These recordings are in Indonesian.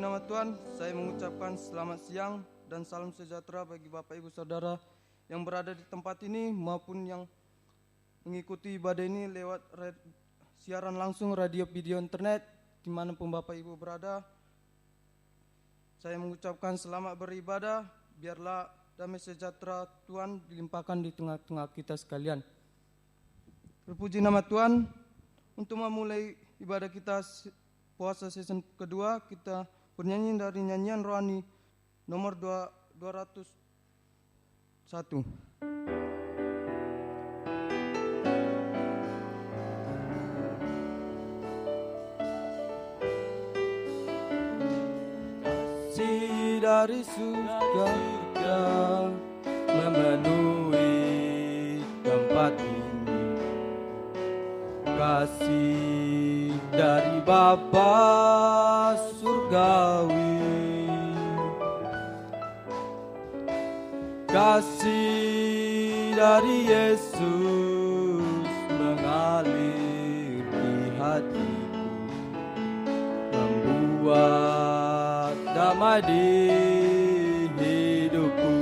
Terpuji nama Tuhan, saya mengucapkan selamat siang dan salam sejahtera bagi Bapak Ibu Saudara yang berada di tempat ini maupun yang mengikuti ibadah ini lewat siaran langsung radio video internet dimanapun Bapak Ibu berada. Saya mengucapkan selamat beribadah, biarlah damai sejahtera Tuhan dilimpahkan di tengah-tengah kita sekalian. Terpuji nama Tuhan. Untuk memulai ibadah kita puasa season kedua, kita bernyanyi dari nyanyian rohani nomor 201. Kasih dari surga memenuhi tempat ini, kasih dari Bapa surgawi, kasih dari Yesus mengalir di hatiku, membuat damai di hidupku,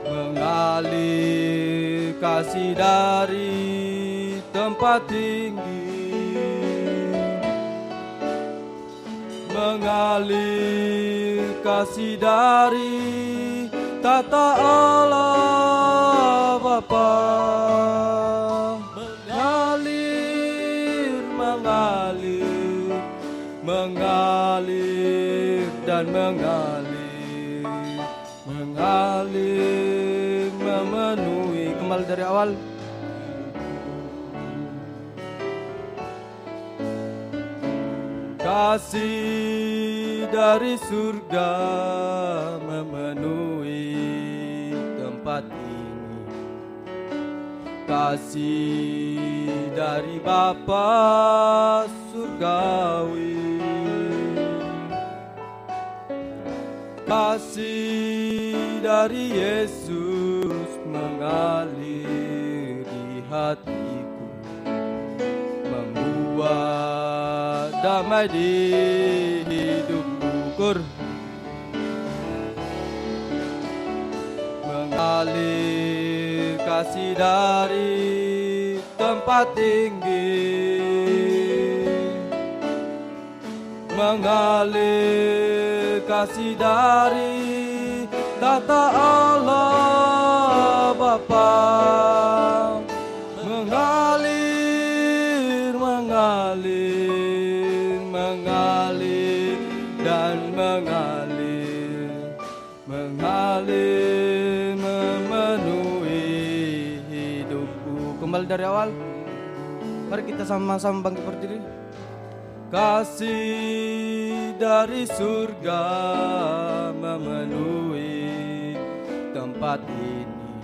mengalir kasih dari tempat tinggi, mengalir kasih dari tata Allah Bapa, mengalir dan mengalir memenuhi. Kembali dari awal. Kasih dari surga memenuhi tempat ini, kasih dari Bapa surgawi, kasih dari Yesus mengalir di hatiku, membuat damai di hidupku, mengalir kasih dari tempat tinggi, mengalir kasih dari tata Allah Bapa, mengalir dan mengalir memenuhi hidupku. Kembali dari awal. Mari kita sama-sama bangkit berdiri. Kasih dari surga memenuhi tempat ini,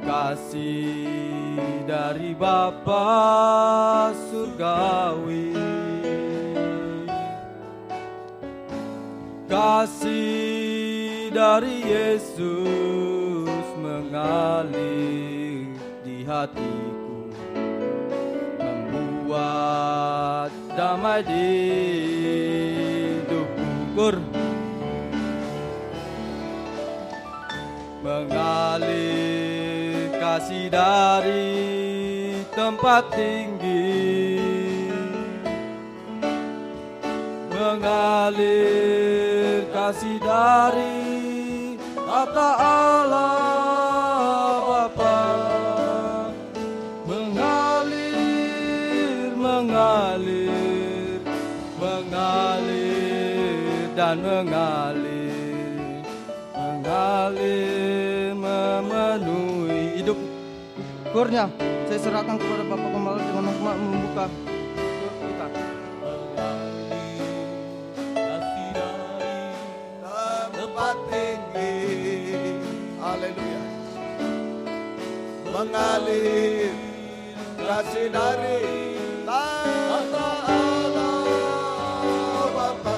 kasih dari Bapa surgawi, kasih dari Yesus mengalir di hatiku, membuat damai di hidupku, mengalir kasih dari tempat tinggi, mengalir kasih dari tata Allah Bapa, mengalir dan mengalir memenuhi hidup. Kurnya saya serahkan kepada Bapak Gembala dengan hormat membuka kita. Kasih dari tempat tinggi, haleluya, mengalir kasih dari tata Allah Bapa,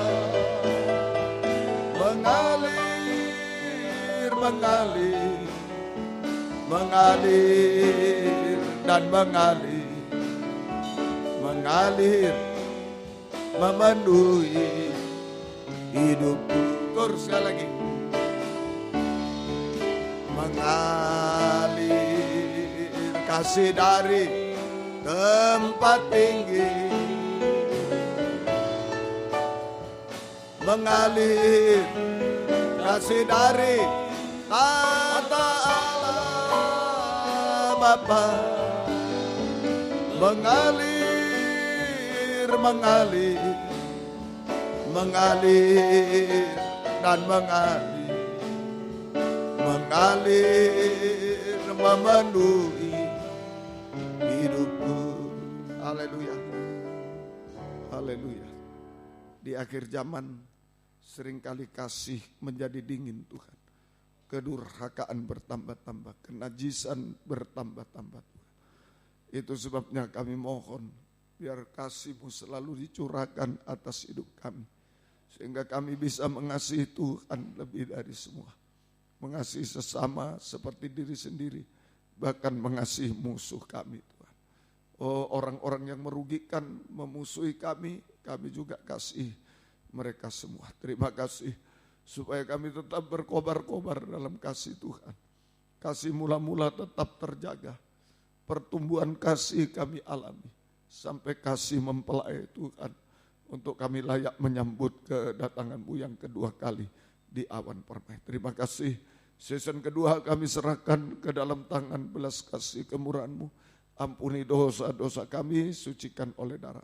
mengalir dan mengalir mengalir memenuhi hidupku. Chorus sekali lagi. Mengalir kasih dari tempat tinggi, mengalir kasih dari tata Allah Bapa, mengalir, mengalir, mengalir dan mengalir, mengalir memenuhi hidupku. Haleluya, haleluya. Di akhir zaman seringkali kasih menjadi dingin Tuhan. Kedurhakaan bertambah-tambah, kenajisan bertambah-tambah Tuhan. Itu sebabnya kami mohon biar kasih-Mu selalu dicurahkan atas hidup kami. Sehingga kami bisa mengasihi Tuhan lebih dari semua. Mengasihi sesama seperti diri sendiri. Bahkan mengasihi musuh kami Tuhan. Oh, orang-orang yang merugikan, memusuhi kami juga kasih mereka semua. Terima kasih supaya kami tetap berkobar-kobar dalam kasih Tuhan. Kasih mula-mula tetap terjaga. Pertumbuhan kasih kami alami. Sampai kasih mempelai Tuhan. Untuk kami layak menyambut kedatangan-Mu yang kedua kali di awan permai. Terima kasih. Season kedua kami serahkan ke dalam tangan belas kasih kemurahan-Mu. Ampuni dosa-dosa kami, sucikan oleh darah.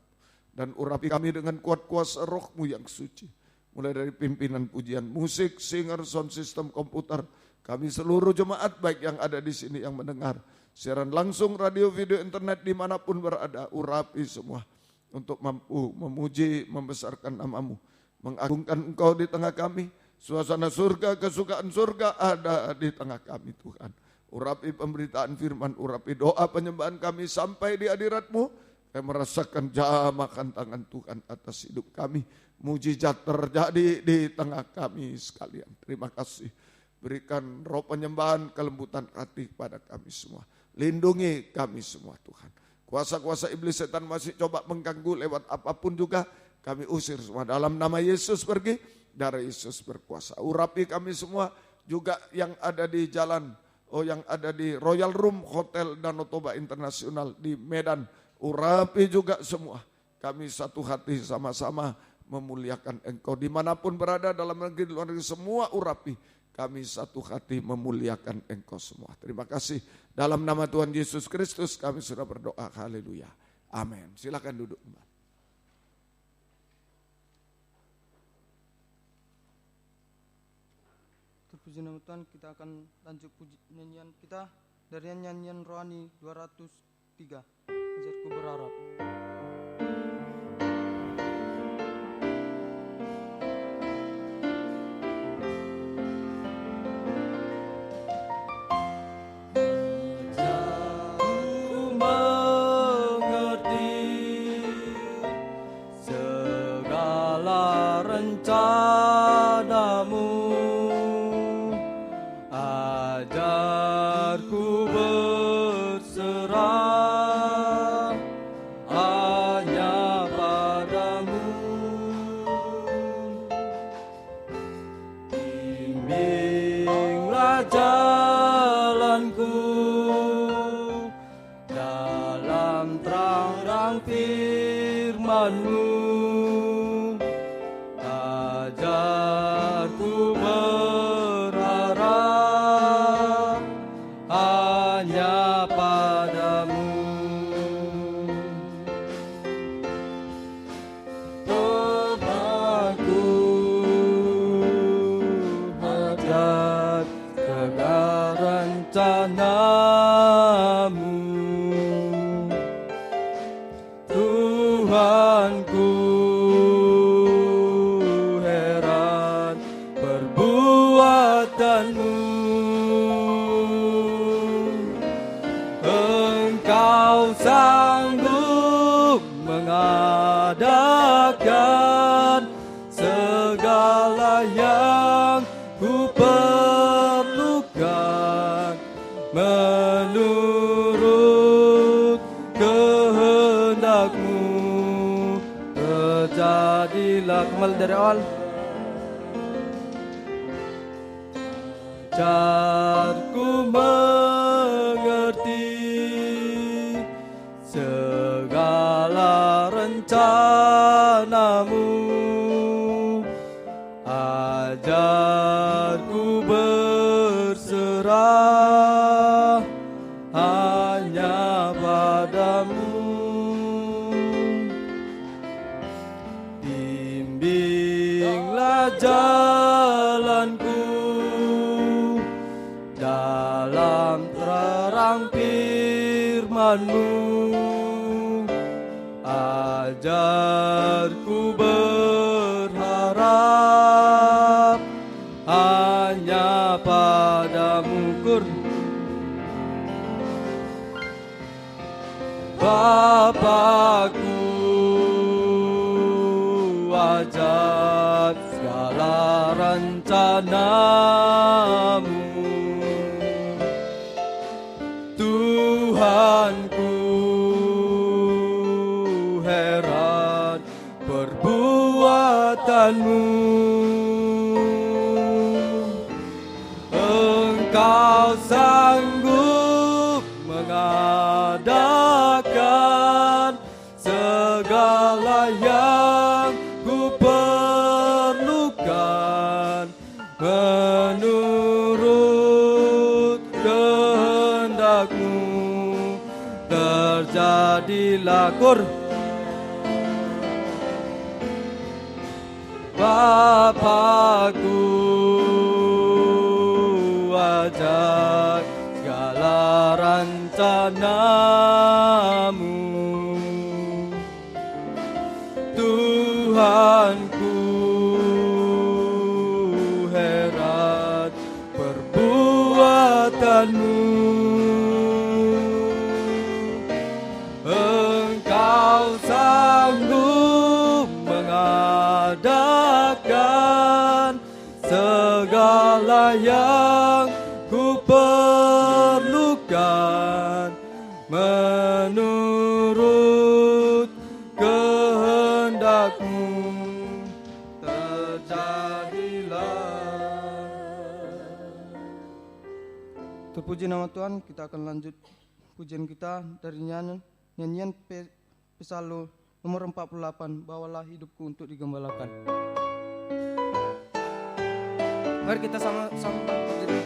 Dan urapi kami dengan kuat kuasa Roh-Mu yang suci. Mulai dari pimpinan pujian musik, singer, sound system, komputer. Kami seluruh jemaat baik yang ada di sini yang mendengar. Siaran langsung, radio, video, internet dimanapun berada. Urapi semua. Untuk mampu memuji, membesarkan nama-Mu. Mengagungkan Engkau di tengah kami. Suasana surga, kesukaan surga ada di tengah kami Tuhan. Urapi pemberitaan firman, urapi doa penyembahan kami sampai di hadirat-Mu. Kami merasakan jamahan tangan Tuhan atas hidup kami. Mujizat terjadi di tengah kami sekalian. Terima kasih. Berikan roh penyembahan, kelembutan hati kepada kami semua. Lindungi kami semua Tuhan. Kuasa-kuasa iblis setan masih coba mengganggu lewat apapun juga. Kami usir semua dalam nama Yesus pergi. Darah Yesus berkuasa. Urapi kami semua juga yang ada di jalan. Yang ada di Royal Room Hotel Danau Toba Internasional di Medan. Urapi juga semua. Kami satu hati sama-sama memuliakan Engkau. Dimanapun berada dalam negeri, luar negeri, semua urapi. Kami satu hati memuliakan Engkau semua. Terima kasih. Dalam nama Tuhan Yesus Kristus kami sudah berdoa. Haleluya. Amin. Silakan duduk. Puji nama Tuhan, kita akan lanjut nyanyian kita dari nyanyian rohani 203. Ajarku berharap. Menurut kehendak-Mu. Kembali dari awal. Ajarku mengerti segala rencanamu, ajarku berserah hanya padamu. Bimbinglah jalanku dalam terang firman-Mu, ajarku berharap hanya padamu. Bapakku, ajar segala rencana-Mu. Tuhanku, heran perbuatan-Mu. Engkau sanggup mengadakan segala yang ku perlukan menurut kehendak-Mu. Terjadilah Bapakku, ajar segala rencana-Mu. Tuhanku, heran perbuatan-Mu. Engkau sanggup mengadakan segala yang ku perlukan menurut kehendak-Mu. Terjadilah. Terpuji nama Tuhan. Kita akan lanjut pujian kita dari nyanyian Psalm nomor 48, bawalah hidupku untuk digembalakan. Mari kita sama-sama berdiri.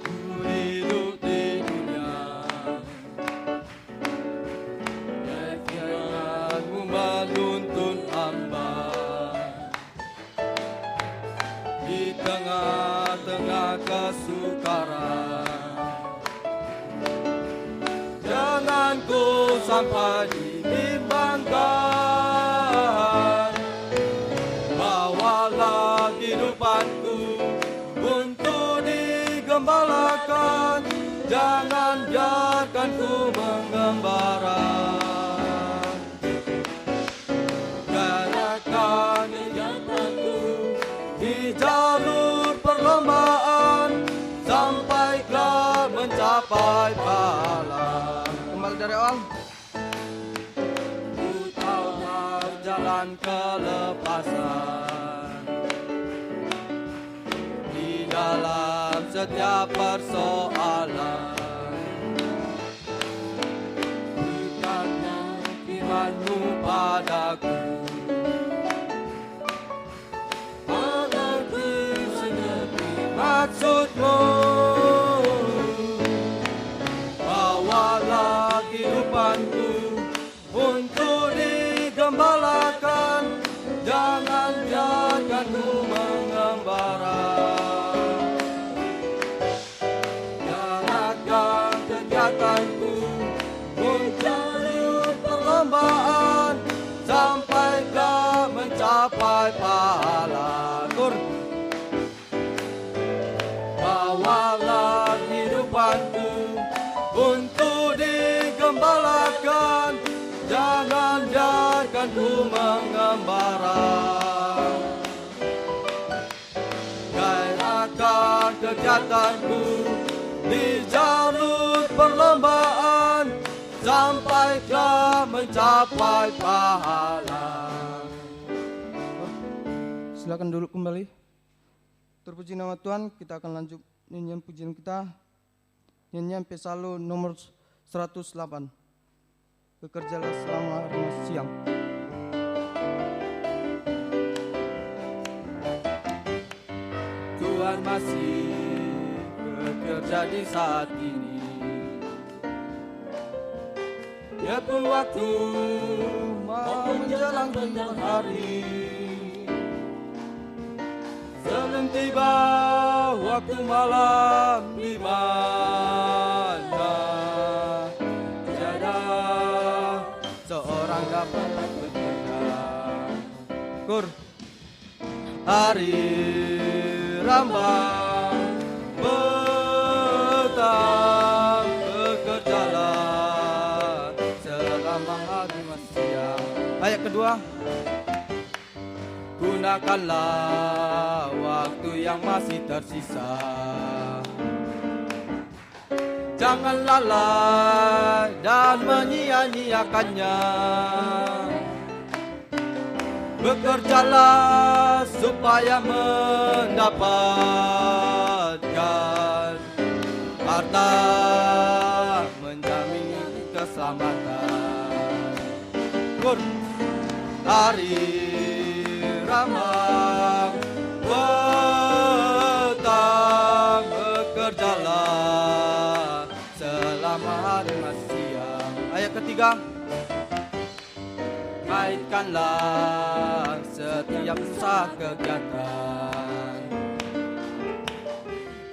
Ku hidup di dunia, firman-Mu menuntun hamba di tengah-tengah kesukaran. Jangan ku sampai dibimbangkan, bawalah kehidupanku untuk digembalakan. Jangan biarkan ku mengembara, gerakan kegiatanku di jalur perlombaan sampai kelak mencapai pahala. Kembali dari awal. Ku tahu jalan kelepasan di dalam setiap persoalan. Berikannya firman-Mu padaku, mengerti seperti maksud-Mu. Bawalah kehidupanku untuk digembalakan. Jangan biarkan ku mengembara, gerakan kegiatanku untuk perlombaan sampai kelak mencapai pahala. Bawalah kehidupanku untuk digembalakan. Jangan biarkan ku mengembara, gairahkan kegiatanku di jalur perlombaan sampai kau mencapai pahala. Silakan duduk kembali. Terpuji nama Tuhan, kita akan lanjut nyanyian pujian kita. Nyanyian Psalm nomor 108. Bekerjalah selama hari siang. Tuhan masih bekerja di saat ini. Ya pun waktu mau menjelang tengah hari, sebelum tiba waktu malam di mana tiada seorang dapat bekerja. Kur. Hari rambang petang, bekerjalah selama hari siang. Ayat kedua. Gunakanlah waktu yang masih tersisa, jangan lalai dan menyia-nyiakannya. Bekerjalah supaya mendapatkan harta, menjamin keselamatan. Hari ramah petang, bekerjalah selama hari siang. Ayat ketiga. Kaitkanlah setiap usaha kegiatan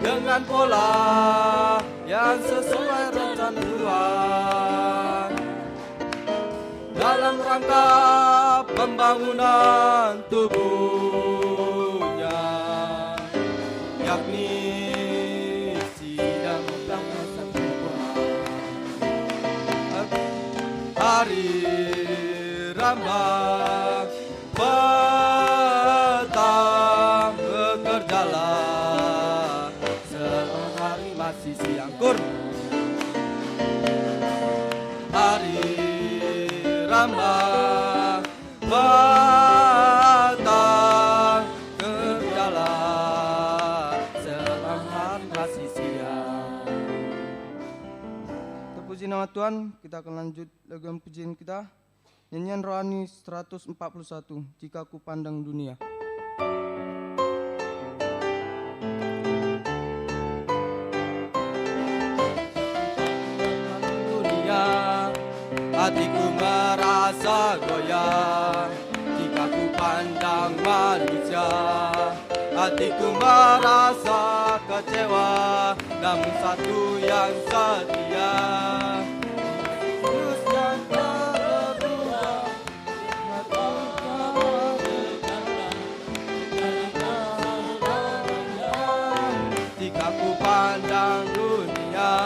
dengan pola yang sesuai rencana Tuhan, dalam rangka pembangunan tubuhnya, yakni sidang sempurna. Hari rambang petang, bekerjalah selama hari masih siang. Hari rambang petang, kerjalah selama hari masih siang. Terpuji nama Tuhan, kita akan lanjut lagu pujian kita. Nyanyian rohani 141, Jika Ku Pandang Dunia. Dunia, hatiku merasa goyah jika ku pandang manusia. Hatiku merasa kecewa, namun satu yang setia. Jika ku pandang dunia,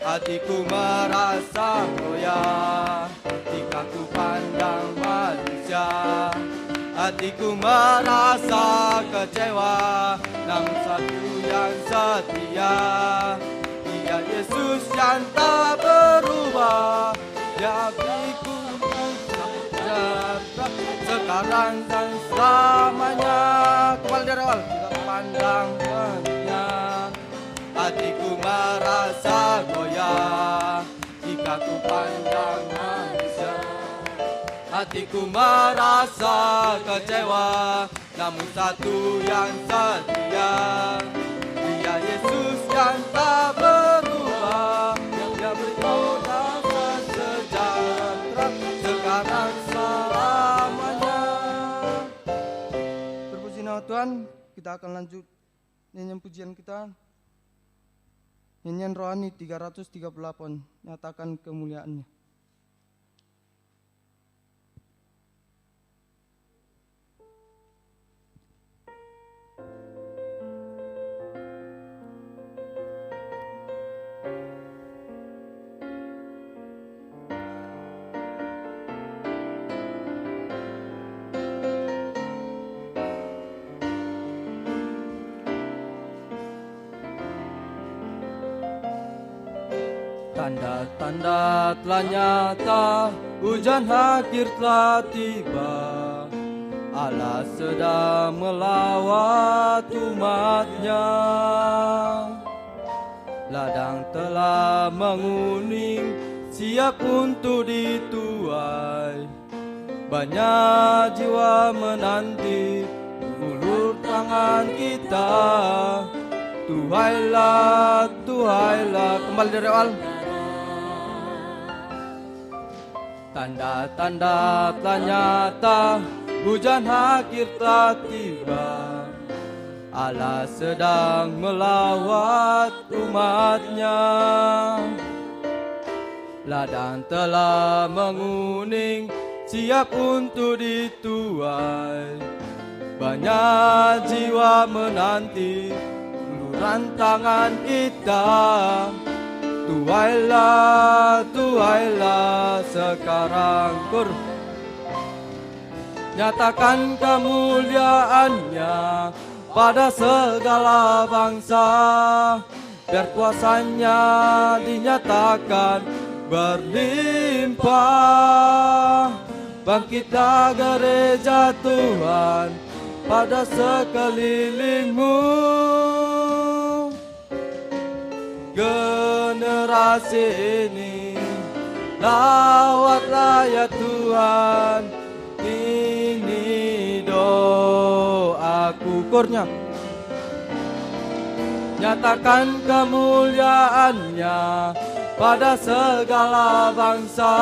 hatiku merasa goyah. Jika ku pandang manusia, hatiku merasa kecewa, namun satu yang setia. Dia Yesus yang tak berubah, Dia beriku sekarang dan selamanya. Kembali dari awal. Jika pandang dunia, hatiku merasa goyah. Jika ku pandang manusia, hatiku merasa kecewa, namun satu yang setia. Dia Yesus yang tak berubah, Dia berkuasa sejahtera sekarang selamanya. Terpuji nama Tuhan, kita akan lanjut nyanyian pujian kita. Nyanyian rohani 338, nyatakan kemuliaannya. Tanda-tanda telah nyata, hujan akhir telah tiba. Allah sedang melawat umatnya. Ladang telah menguning, siap untuk dituai. Banyak jiwa menanti, ulur tangan kita. Tuhailah, tuhailah. Kembali dari awal. Tanda-tanda telah nyata, hujan akhir telah tiba. Allah sedang melawat umatnya. Ladang telah menguning, siap untuk dituai. Banyak jiwa menanti, uluran tangan kita. Tuailah, tuailah sekarang. Nyatakan kemuliaannya pada segala bangsa. Biar kuasanya dinyatakan berlimpah. Bangkitlah gereja Tuhan pada sekelilingmu. Generasi ini lawatlah ya Tuhan. Ini doaku. Kurnya nyatakan kemuliaannya pada segala bangsa.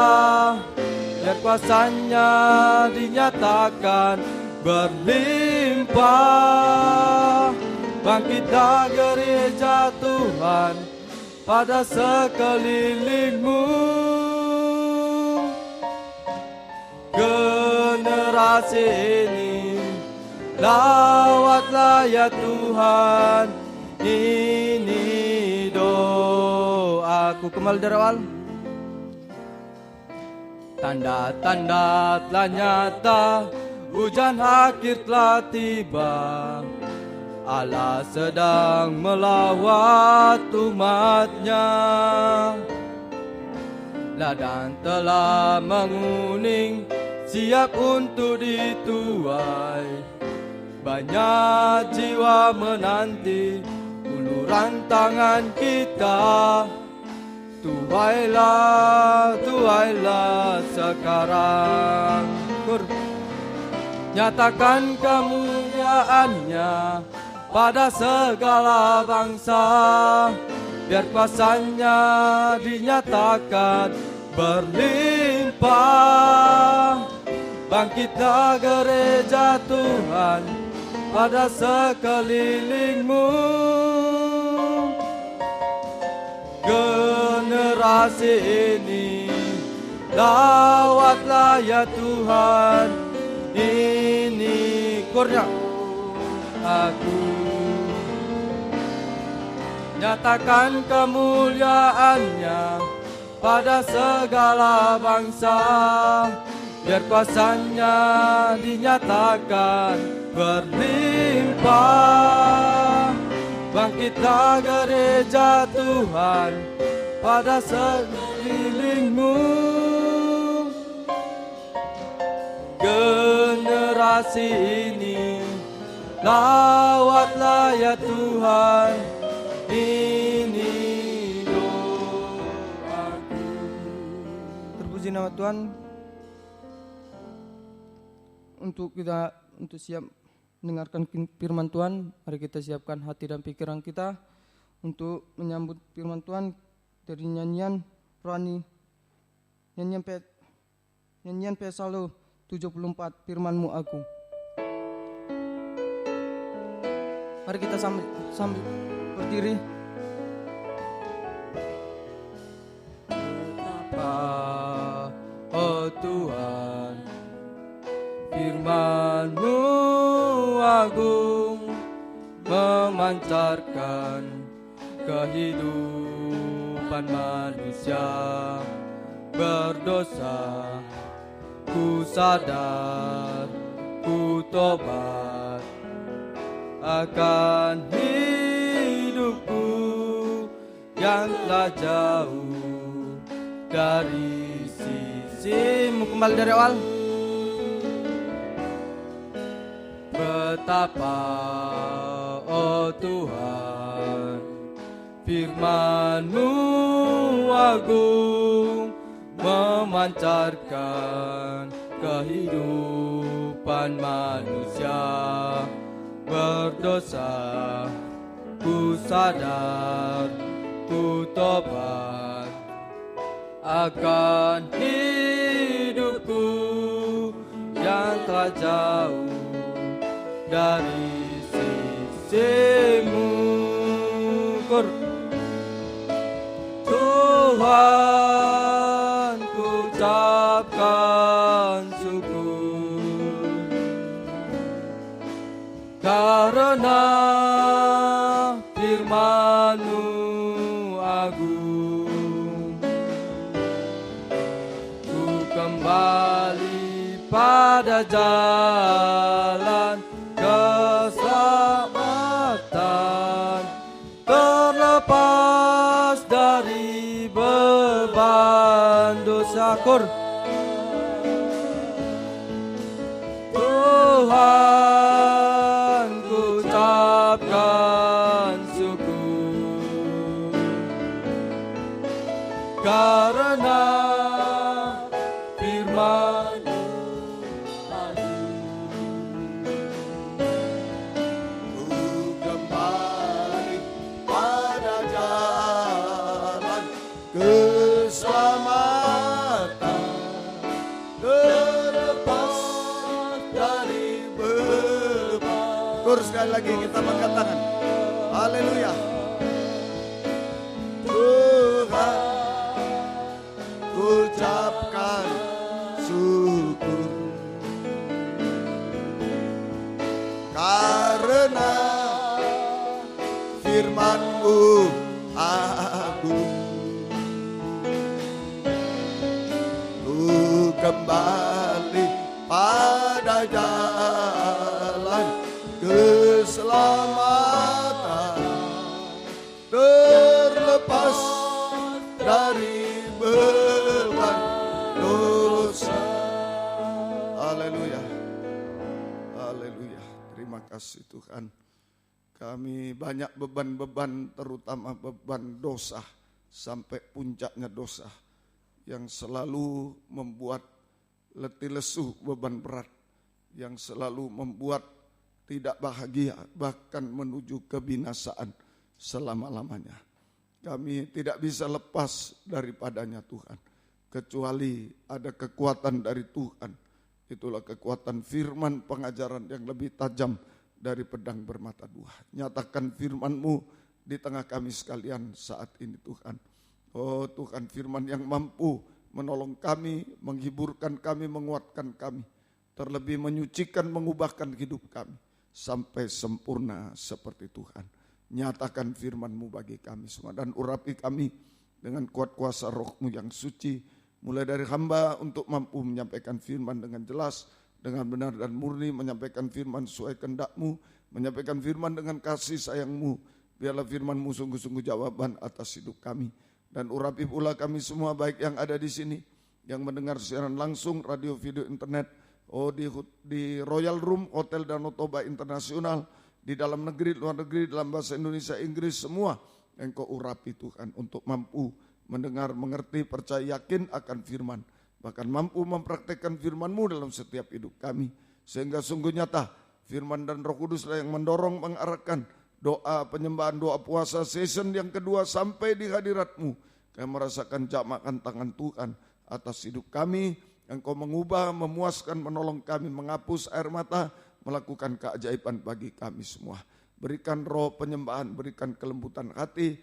Biar kuasanya dinyatakan berlimpah. Bangkitlah gereja Tuhan pada sekelilingmu. Generasi ini lawatlah ya Tuhan. Ini doaku. Kembali dari awal. Tanda-tanda telah nyata, hujan akhir telah tiba. Allah sedang melawat umatnya. Ladang telah menguning, siap untuk dituai. Banyak jiwa menanti, uluran tangan kita. Tuailah, tuailah sekarang. Nyatakan kemuliaannya pada segala bangsa. Biar kuasanya dinyatakan berlimpah. Bangkitlah gereja Tuhan pada sekelilingmu. Generasi ini lawatlah ya Tuhan. Ini kurnya aku. Nyatakan kemuliaannya pada segala bangsa. Biar kuasanya dinyatakan berlimpah. Bangkitlah gereja Tuhan pada sekelilingmu. Generasi ini lawatlah ya Tuhan. Ini doaku. Terpuji nama Tuhan. Untuk siap mendengarkan firman Tuhan, mari kita siapkan hati dan pikiran kita untuk menyambut firman Tuhan dari nyanyian rohani, nyanyian Psalm 74, firman-Mu aku. Mari kita sambil berdiri. Betapa, oh Tuhan, firman-Mu agung, memancarkan kehidupan manusia berdosa. Ku sadar, ku tobat akan hidupku yang telah jauh dari sisimu. Kembali dari awal. Betapa oh Tuhan, firman-Mu agung, memancarkan kehidupan manusia. Berdosa ku sadar, ku tobat akan hidupku yang telah jauh dari sisimu. Tuhan, ku ucapkan syukur karena firman-Mu agung. Ku kembali pada jalan keselamatan, terlepas dari beban dosa. Tuhan, ku ucapkan syukur karena firman-Mu kembali pada jalan keselamatan, terlepas dari beban. Terus sekali lagi kita angkat tangan. Haleluya. Tuhan, ucapkan syukur karena firman-Mu agung. Ku kembali pada jalan keselamatan, terlepas dari beban dosa. Haleluya. Haleluya. Terima kasih Tuhan. Kami banyak beban-beban, terutama beban dosa, sampai puncaknya dosa, yang selalu membuat letih lesu, beban berat, yang selalu membuat tidak bahagia, bahkan menuju kebinasaan selama-lamanya. Kami tidak bisa lepas daripadanya Tuhan, kecuali ada kekuatan dari Tuhan. Itulah kekuatan firman, pengajaran yang lebih tajam dari pedang bermata dua. Nyatakan firman-Mu di tengah kami sekalian saat ini Tuhan. Oh Tuhan, firman yang mampu menolong kami, menghiburkan kami, menguatkan kami, terlebih menyucikan, mengubahkan hidup kami sampai sempurna seperti Tuhan. Nyatakan firman-Mu bagi kami semua dan urapi kami dengan kuat kuasa Roh-Mu yang suci, mulai dari hamba untuk mampu menyampaikan firman dengan jelas, dengan benar dan murni, menyampaikan firman sesuai kehendak-Mu, menyampaikan firman dengan kasih sayang-Mu. Biarlah firman-Mu sungguh-sungguh jawaban atas hidup kami. Dan urapi pula kami semua, baik yang ada di sini, yang mendengar siaran langsung, radio, video, internet, di Royal Room, Hotel Danau Toba Internasional, di dalam negeri, luar negeri, dalam bahasa Indonesia, Inggris, semua Engkau urapi Tuhan untuk mampu mendengar, mengerti, percaya, yakin akan firman. Bahkan mampu mempraktekkan firman-Mu dalam setiap hidup kami. Sehingga sungguh nyata firman dan Roh Kuduslah yang mendorong, mengarahkan doa penyembahan, doa puasa season yang kedua sampai di hadirat-Mu. Kami merasakan jamakan tangan Tuhan atas hidup kami. Engkau mengubah, memuaskan, menolong kami, menghapus air mata, melakukan keajaiban bagi kami semua. Berikan roh penyembahan, berikan kelembutan hati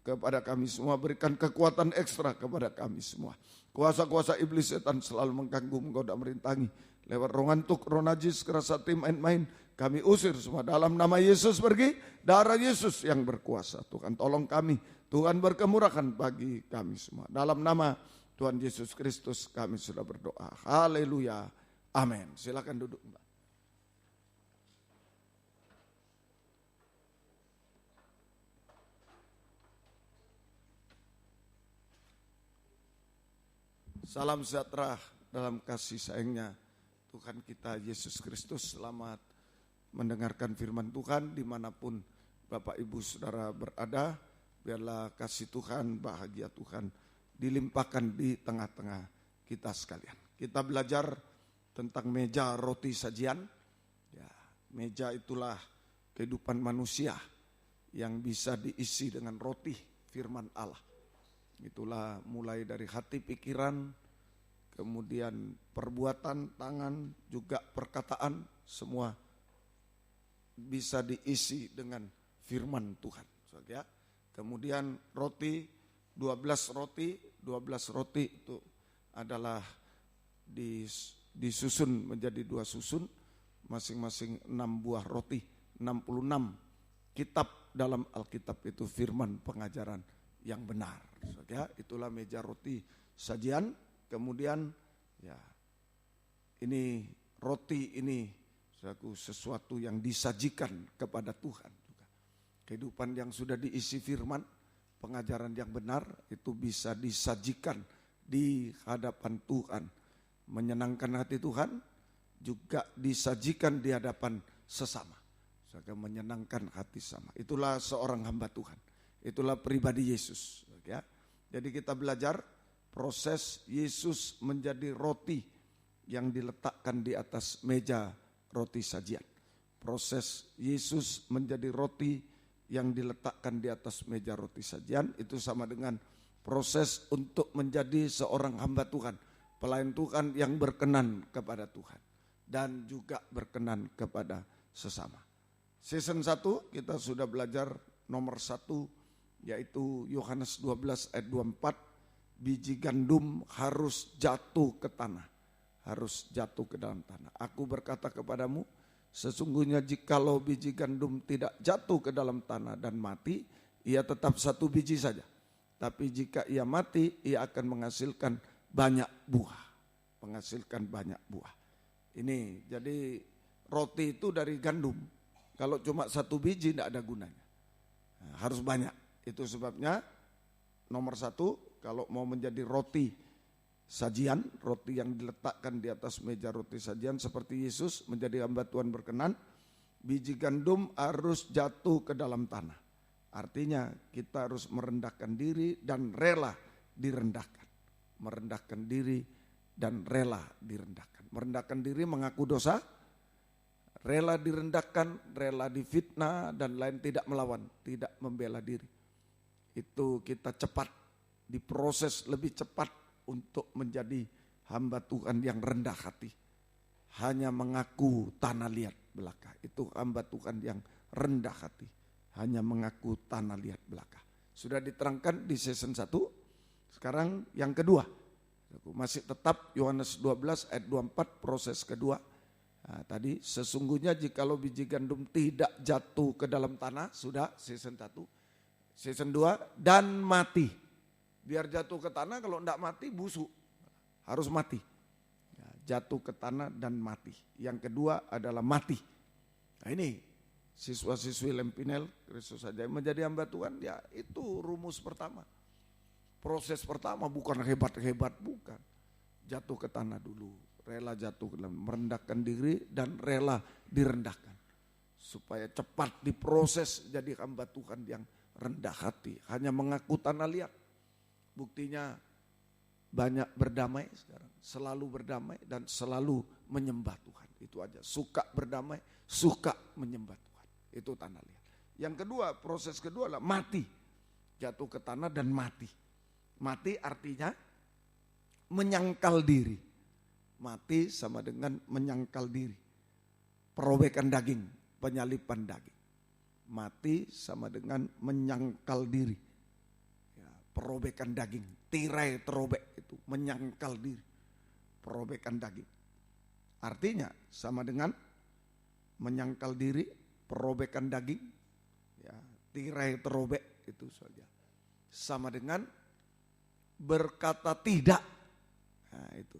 kepada kami semua, berikan kekuatan ekstra kepada kami semua. Kuasa-kuasa iblis setan selalu mengganggu, menggoda, merintangi. Lewat roh ngantuk, roh najis, keras hati, main-main, kami usir semua dalam nama Yesus. Pergi, darah Yesus yang berkuasa. Tuhan tolong kami, Tuhan berkemurahan bagi kami semua. Dalam nama Tuhan Yesus Kristus kami sudah berdoa. Haleluya. Amin. Silakan duduk, Mbak. Salam sejahtera dalam kasih sayangnya Tuhan kita Yesus Kristus. Selamat mendengarkan firman Tuhan dimanapun Bapak Ibu Saudara berada. Biarlah kasih Tuhan, bahagia Tuhan dilimpahkan di tengah-tengah kita sekalian. Kita belajar tentang meja roti sajian. Ya, meja itulah kehidupan manusia yang bisa diisi dengan roti firman Allah. Itulah mulai dari hati, pikiran, kemudian perbuatan, tangan, juga perkataan, semua bisa diisi dengan firman Tuhan. Ya. Kemudian roti, 12 roti itu adalah disusun menjadi 2 susun, masing-masing 6 buah roti, 66 kitab dalam Alkitab itu firman pengajaran yang benar. Ya, itulah meja roti sajian. Kemudian ya ini roti ini sesuatu yang disajikan kepada Tuhan juga. Kehidupan yang sudah diisi firman, pengajaran yang benar itu bisa disajikan di hadapan Tuhan, menyenangkan hati Tuhan, juga disajikan di hadapan sesama, menyenangkan hati sama. Itulah seorang hamba Tuhan, itulah pribadi Yesus. Ya. Jadi kita belajar proses Yesus menjadi roti yang diletakkan di atas meja roti sajian. Proses Yesus menjadi roti yang diletakkan di atas meja roti sajian itu sama dengan proses untuk menjadi seorang hamba Tuhan, pelayan Tuhan yang berkenan kepada Tuhan dan juga berkenan kepada sesama. Season 1 kita sudah belajar nomor 1 yaitu Yohanes 12 ayat 24, biji gandum harus jatuh ke tanah, harus jatuh ke dalam tanah. Aku berkata kepadamu, sesungguhnya jikalau biji gandum tidak jatuh ke dalam tanah dan mati, ia tetap 1 biji saja. Tapi jika ia mati, ia akan menghasilkan banyak buah. Menghasilkan banyak buah. Ini jadi roti itu dari gandum. Kalau cuma 1 biji tidak ada gunanya. Nah, harus banyak. Itu sebabnya nomor 1, kalau mau menjadi roti sajian, roti yang diletakkan di atas meja roti sajian seperti Yesus menjadi hamba Tuhan berkenan, biji gandum harus jatuh ke dalam tanah. Artinya kita harus merendahkan diri dan rela direndahkan. Merendahkan diri dan rela direndahkan. Merendahkan diri mengaku dosa, rela direndahkan, rela difitnah dan lain tidak melawan, tidak membela diri. Itu kita cepat diproses lebih cepat untuk menjadi hamba Tuhan yang rendah hati. Hanya mengaku tanah liat belaka. Itu hamba Tuhan yang rendah hati. Hanya mengaku tanah liat belaka. Sudah diterangkan di season 1. Sekarang yang kedua. Masih tetap Yohanes 12 ayat 24 proses kedua. Nah, tadi sesungguhnya jikalau biji gandum tidak jatuh ke dalam tanah. Sudah season 1. Season 2 dan mati. Biar jatuh ke tanah, kalau tidak mati busuk. Harus mati. Ya, jatuh ke tanah dan mati. Yang kedua adalah mati. Nah ini siswa-siswi Lempinel Kristus saja menjadi hamba Tuhan. Ya itu rumus pertama. Proses pertama bukan hebat-hebat, bukan. Jatuh ke tanah dulu. Rela jatuh ke dalam, merendahkan diri dan rela direndahkan. Supaya cepat diproses jadi hamba Tuhan yang rendah hati, hanya mengaku tanah liat. Buktinya banyak berdamai sekarang, selalu berdamai dan selalu menyembah Tuhan. Itu aja, suka berdamai, suka menyembah Tuhan. Itu tanah liat. Yang kedua, proses kedua adalah mati. Jatuh ke tanah dan mati. Mati artinya menyangkal diri. Mati sama dengan menyangkal diri. Perobekan daging, penyalipan daging. Mati sama dengan menyangkal diri. Ya, perobekan daging, tirai terobek itu menyangkal diri. Perobekan daging. Artinya sama dengan menyangkal diri, perobekan daging, ya, tirai terobek itu saja. Sama dengan berkata tidak. Nah, itu.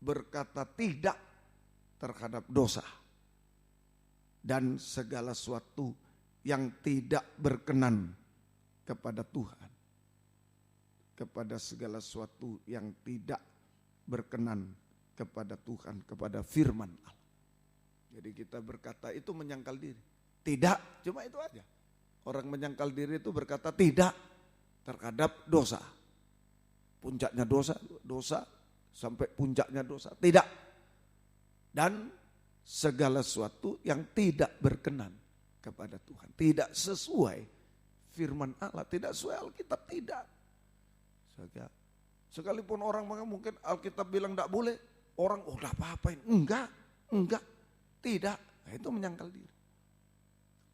Berkata tidak terhadap dosa. Dan segala sesuatu yang tidak berkenan kepada Tuhan. Kepada segala sesuatu yang tidak berkenan kepada Tuhan, kepada firman Allah. Jadi kita berkata itu menyangkal diri. Tidak, cuma itu aja. Orang menyangkal diri itu berkata tidak terhadap dosa. Puncaknya dosa sampai puncaknya dosa. Tidak. Dan segala sesuatu yang tidak berkenan kepada Tuhan. Tidak sesuai firman Allah, tidak sesuai Alkitab, tidak. Sekalipun orang mungkin Alkitab bilang tidak boleh, orang udah apa-apain. Enggak, tidak. Nah, itu menyangkal diri.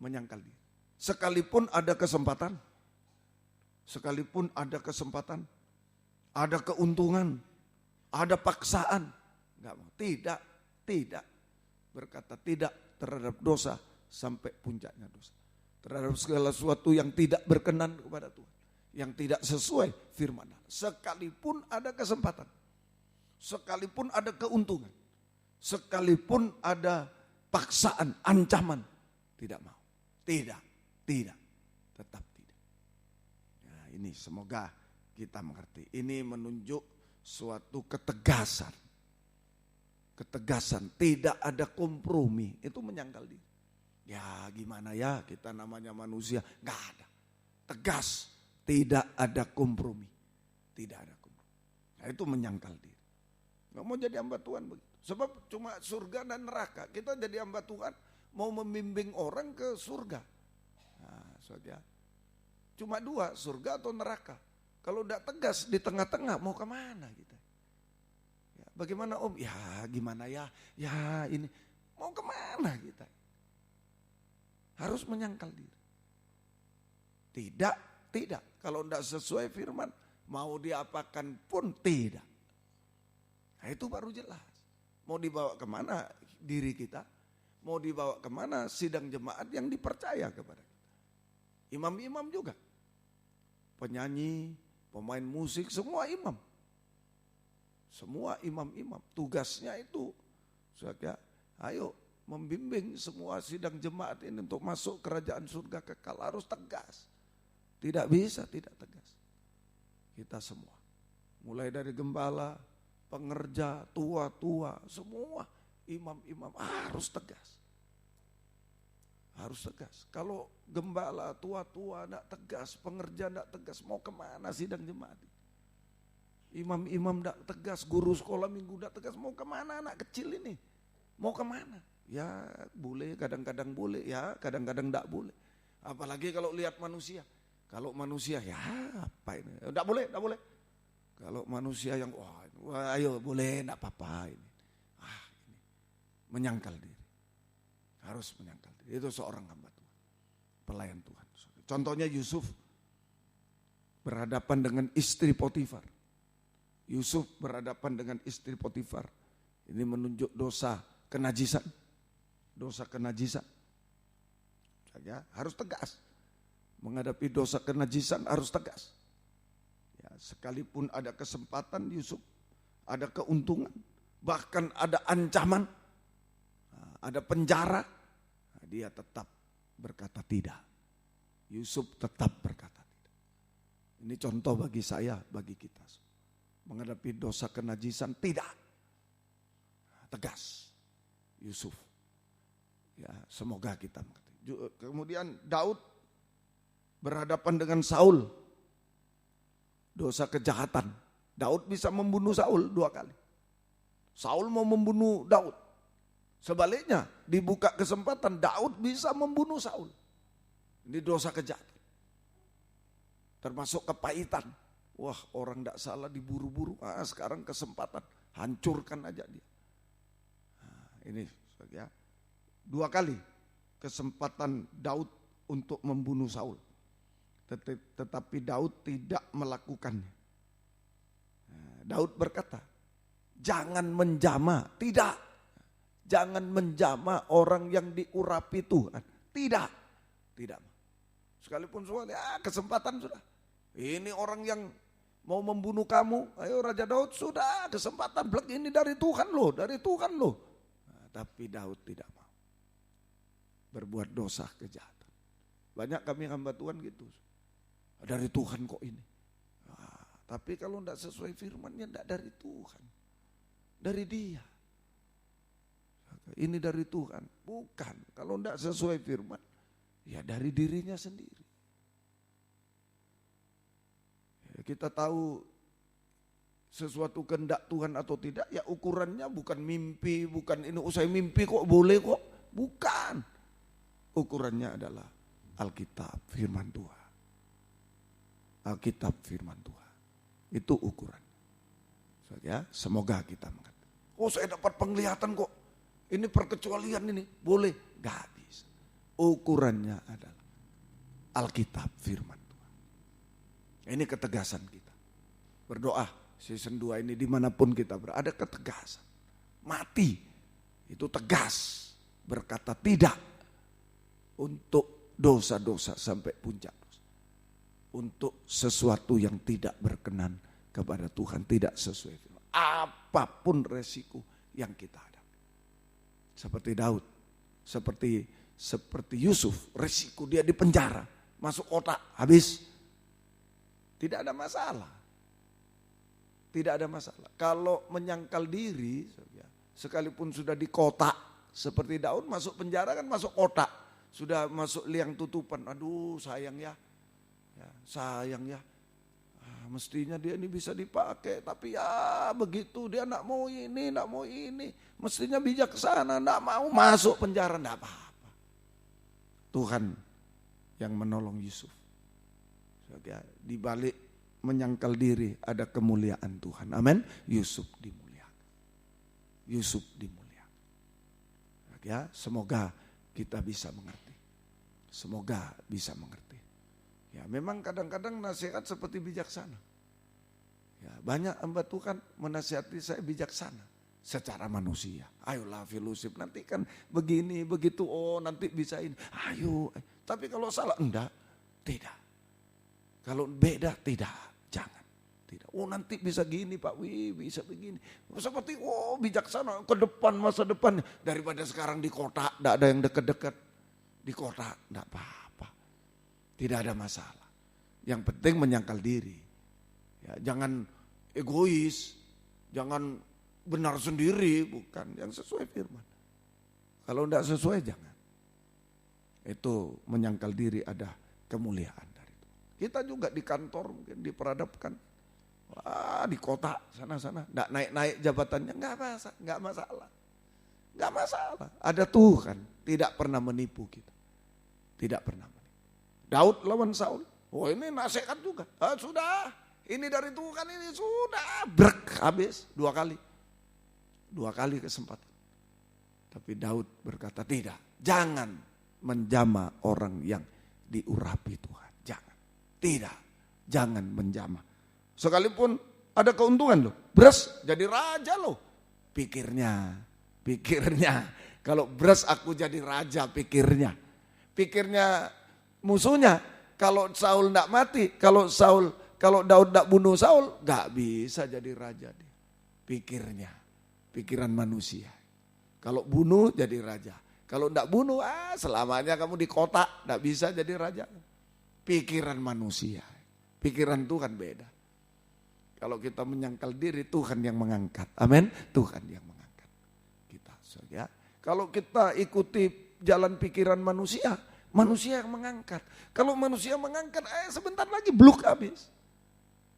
Menyangkal diri. Sekalipun ada kesempatan, ada keuntungan, ada paksaan, enggak mau. Tidak. Berkata tidak terhadap dosa sampai puncaknya dosa. Terhadap segala sesuatu yang tidak berkenan kepada Tuhan, yang tidak sesuai firman Allah. Sekalipun ada kesempatan, sekalipun ada keuntungan, sekalipun ada paksaan, ancaman, tidak mau. Tidak, tetap tidak. Nah, ini semoga kita mengerti. Ini menunjuk suatu ketegasan. Tidak ada kompromi, itu menyangkal diri. Ya gimana ya, kita namanya manusia, gak ada. Tegas, tidak ada kompromi. Nah, itu menyangkal diri. Gak mau jadi hamba Tuhan begitu. Sebab cuma surga dan neraka. Kita jadi hamba Tuhan mau membimbing orang ke surga. Nah, saudara, cuma dua, surga atau neraka. Kalau udah tegas di tengah-tengah mau kemana kita? Ya, bagaimana Om? Ya gimana ya? Ya ini mau kemana kita? Harus menyangkal diri. Tidak. Kalau tidak sesuai firman, mau diapakan pun tidak. Nah, itu baru jelas. Mau dibawa kemana diri kita? Mau dibawa kemana sidang jemaat yang dipercaya kepada kita? Imam-imam juga. Penyanyi, pemain musik, semua imam. Semua imam-imam. Tugasnya itu, saudara, ayo membimbing semua sidang jemaat ini untuk masuk kerajaan surga kekal. Harus tegas. Tidak bisa tidak tegas. Kita semua. Mulai dari gembala, pengerja, tua-tua, semua imam-imam harus tegas. Harus tegas. Kalau gembala, tua-tua tidak tegas, pengerja tidak tegas, mau kemana sidang jemaat? Imam-imam tidak tegas, guru sekolah minggu tidak tegas, mau kemana anak kecil ini? Mau kemana? Ya boleh, kadang-kadang boleh, ya kadang-kadang tidak boleh. Apalagi kalau lihat manusia. Kalau manusia ya apa ini? Tidak boleh. Kalau manusia yang wah ayo boleh, tidak apa-apa ini. Ini menyangkal diri. Harus menyangkal diri. Itu seorang hamba Tuhan, pelayan Tuhan. Contohnya Yusuf berhadapan dengan istri Potifar. Yusuf berhadapan dengan istri Potifar. Ini menunjuk dosa kenajisan. Ya, harus tegas. Menghadapi dosa kenajisan harus tegas. Ya, sekalipun ada kesempatan Yusuf, ada keuntungan, bahkan ada ancaman, ada penjara, dia tetap berkata tidak. Yusuf tetap berkata tidak. Ini contoh bagi saya, bagi kita. Menghadapi dosa kenajisan tidak. Tegas. Yusuf. Ya, semoga kita mengerti. Kemudian Daud berhadapan dengan Saul. Dosa kejahatan. Daud bisa membunuh Saul 2 kali. Saul mau membunuh Daud. Sebaliknya dibuka kesempatan Daud bisa membunuh Saul. Ini dosa kejahatan. Termasuk kepahitan. Wah, orang tidak salah diburu-buru. Sekarang kesempatan hancurkan aja dia. Ini ya, 2 kali kesempatan Daud untuk membunuh Saul. Tetapi Daud tidak melakukannya. Daud berkata, jangan menjama, tidak. Jangan menjama orang yang diurapi Tuhan. Tidak. Sekalipun soalnya kesempatan sudah. Ini orang yang mau membunuh kamu, ayo Raja Daud sudah kesempatan. Ini dari Tuhan loh, tapi Daud tidak mau. Berbuat dosa kejahatan. Banyak kami hamba Tuhan gitu. Dari Tuhan kok ini. Tapi kalau tidak sesuai firman-Nya tidak dari Tuhan. Dari dia. Ini dari Tuhan. Bukan. Kalau tidak sesuai firman, ya dari dirinya sendiri. Ya, kita tahu sesuatu kehendak Tuhan atau tidak, ya ukurannya bukan mimpi, bukan ini usai mimpi kok boleh kok. Bukan. Ukurannya adalah Alkitab, firman Tuhan. Alkitab, firman Tuhan. Itu ukuran. Ya, semoga kita mengerti. Oh, saya dapat penglihatan kok. Ini perkecualian ini, boleh. Gak bisa. Ukurannya adalah Alkitab, firman Tuhan. Ini ketegasan kita. Berdoa, season 2 ini dimanapun kita berada, ada ketegasan. Mati, itu tegas. Berkata tidak untuk dosa-dosa sampai puncak dosa. Untuk sesuatu yang tidak berkenan kepada Tuhan, tidak sesuai firman. Apapun resiko yang kita hadapi. Seperti Daud, seperti Yusuf, resiko dia di penjara, masuk kotak, habis. Tidak ada masalah. Tidak ada masalah. Kalau menyangkal diri, sekalipun sudah di kotak, seperti Daud masuk penjara kan masuk kotak. Sudah masuk liang tutupan, aduh sayang ya sayang ya. Mestinya dia ini bisa dipakai, tapi ya begitu dia nak mau ini. Mestinya bijaksana, nak mau masuk penjara, enggak apa-apa. Tuhan yang menolong Yusuf. Di balik menyangkal diri ada kemuliaan Tuhan. Amin. Yusuf dimuliakan. Yusuf dimuliakan. Ya, semoga kita bisa mengerti. Semoga bisa mengerti. Ya, memang kadang-kadang nasihat seperti bijaksana. Ya, banyak hamba Tuhan menasihati saya bijaksana secara manusia. Ayolah filusif, nanti kan begini, begitu, oh nanti bisa ini. Ayo, tapi kalau salah enggak, tidak. Kalau beda tidak, jangan. Tidak. Oh nanti bisa gini Pak, bisa begini. Seperti bijaksana ke depan, masa depan. Daripada sekarang di kota, enggak ada yang dekat-dekat. Di kota, enggak apa-apa. Tidak ada masalah. Yang penting menyangkal diri. Ya, jangan egois, jangan benar sendiri, bukan. Yang sesuai firman. Kalau tidak sesuai jangan. Itu menyangkal diri ada kemuliaan dari itu. Kita juga di kantor mungkin diperadabkan. Wah, di kota sana-sana, tidak naik-naik jabatannya, enggak masalah. Enggak masalah. Ada Tuhan, tidak pernah menipu kita. Tidak pernah menipu. Daud lawan Saul. Oh ini nasihat juga. Sudah, ini dari Tuhan ini sudah. Brek, habis 2 kali. 2 kali kesempatan. Tapi Daud berkata tidak. Jangan menjama orang yang diurapi Tuhan. Jangan. Tidak. Jangan menjama. Sekalipun ada keuntungan loh. Beras jadi raja loh. Pikirnya. Kalau beras aku jadi raja pikirnya. Pikirnya musuhnya, kalau Saul tidak mati, kalau Daud tidak bunuh Saul, gak bisa jadi raja dia. Pikiran manusia. Kalau bunuh jadi raja. Kalau tidak bunuh, selamanya kamu di kota, tidak bisa jadi raja. Pikiran manusia. Pikiran Tuhan beda. Kalau kita menyangkal diri, Tuhan yang mengangkat. Amin. Tuhan yang mengangkat kita. Ya. Kalau kita ikuti jalan pikiran manusia yang mengangkat. Kalau manusia mengangkat, sebentar lagi bluk habis.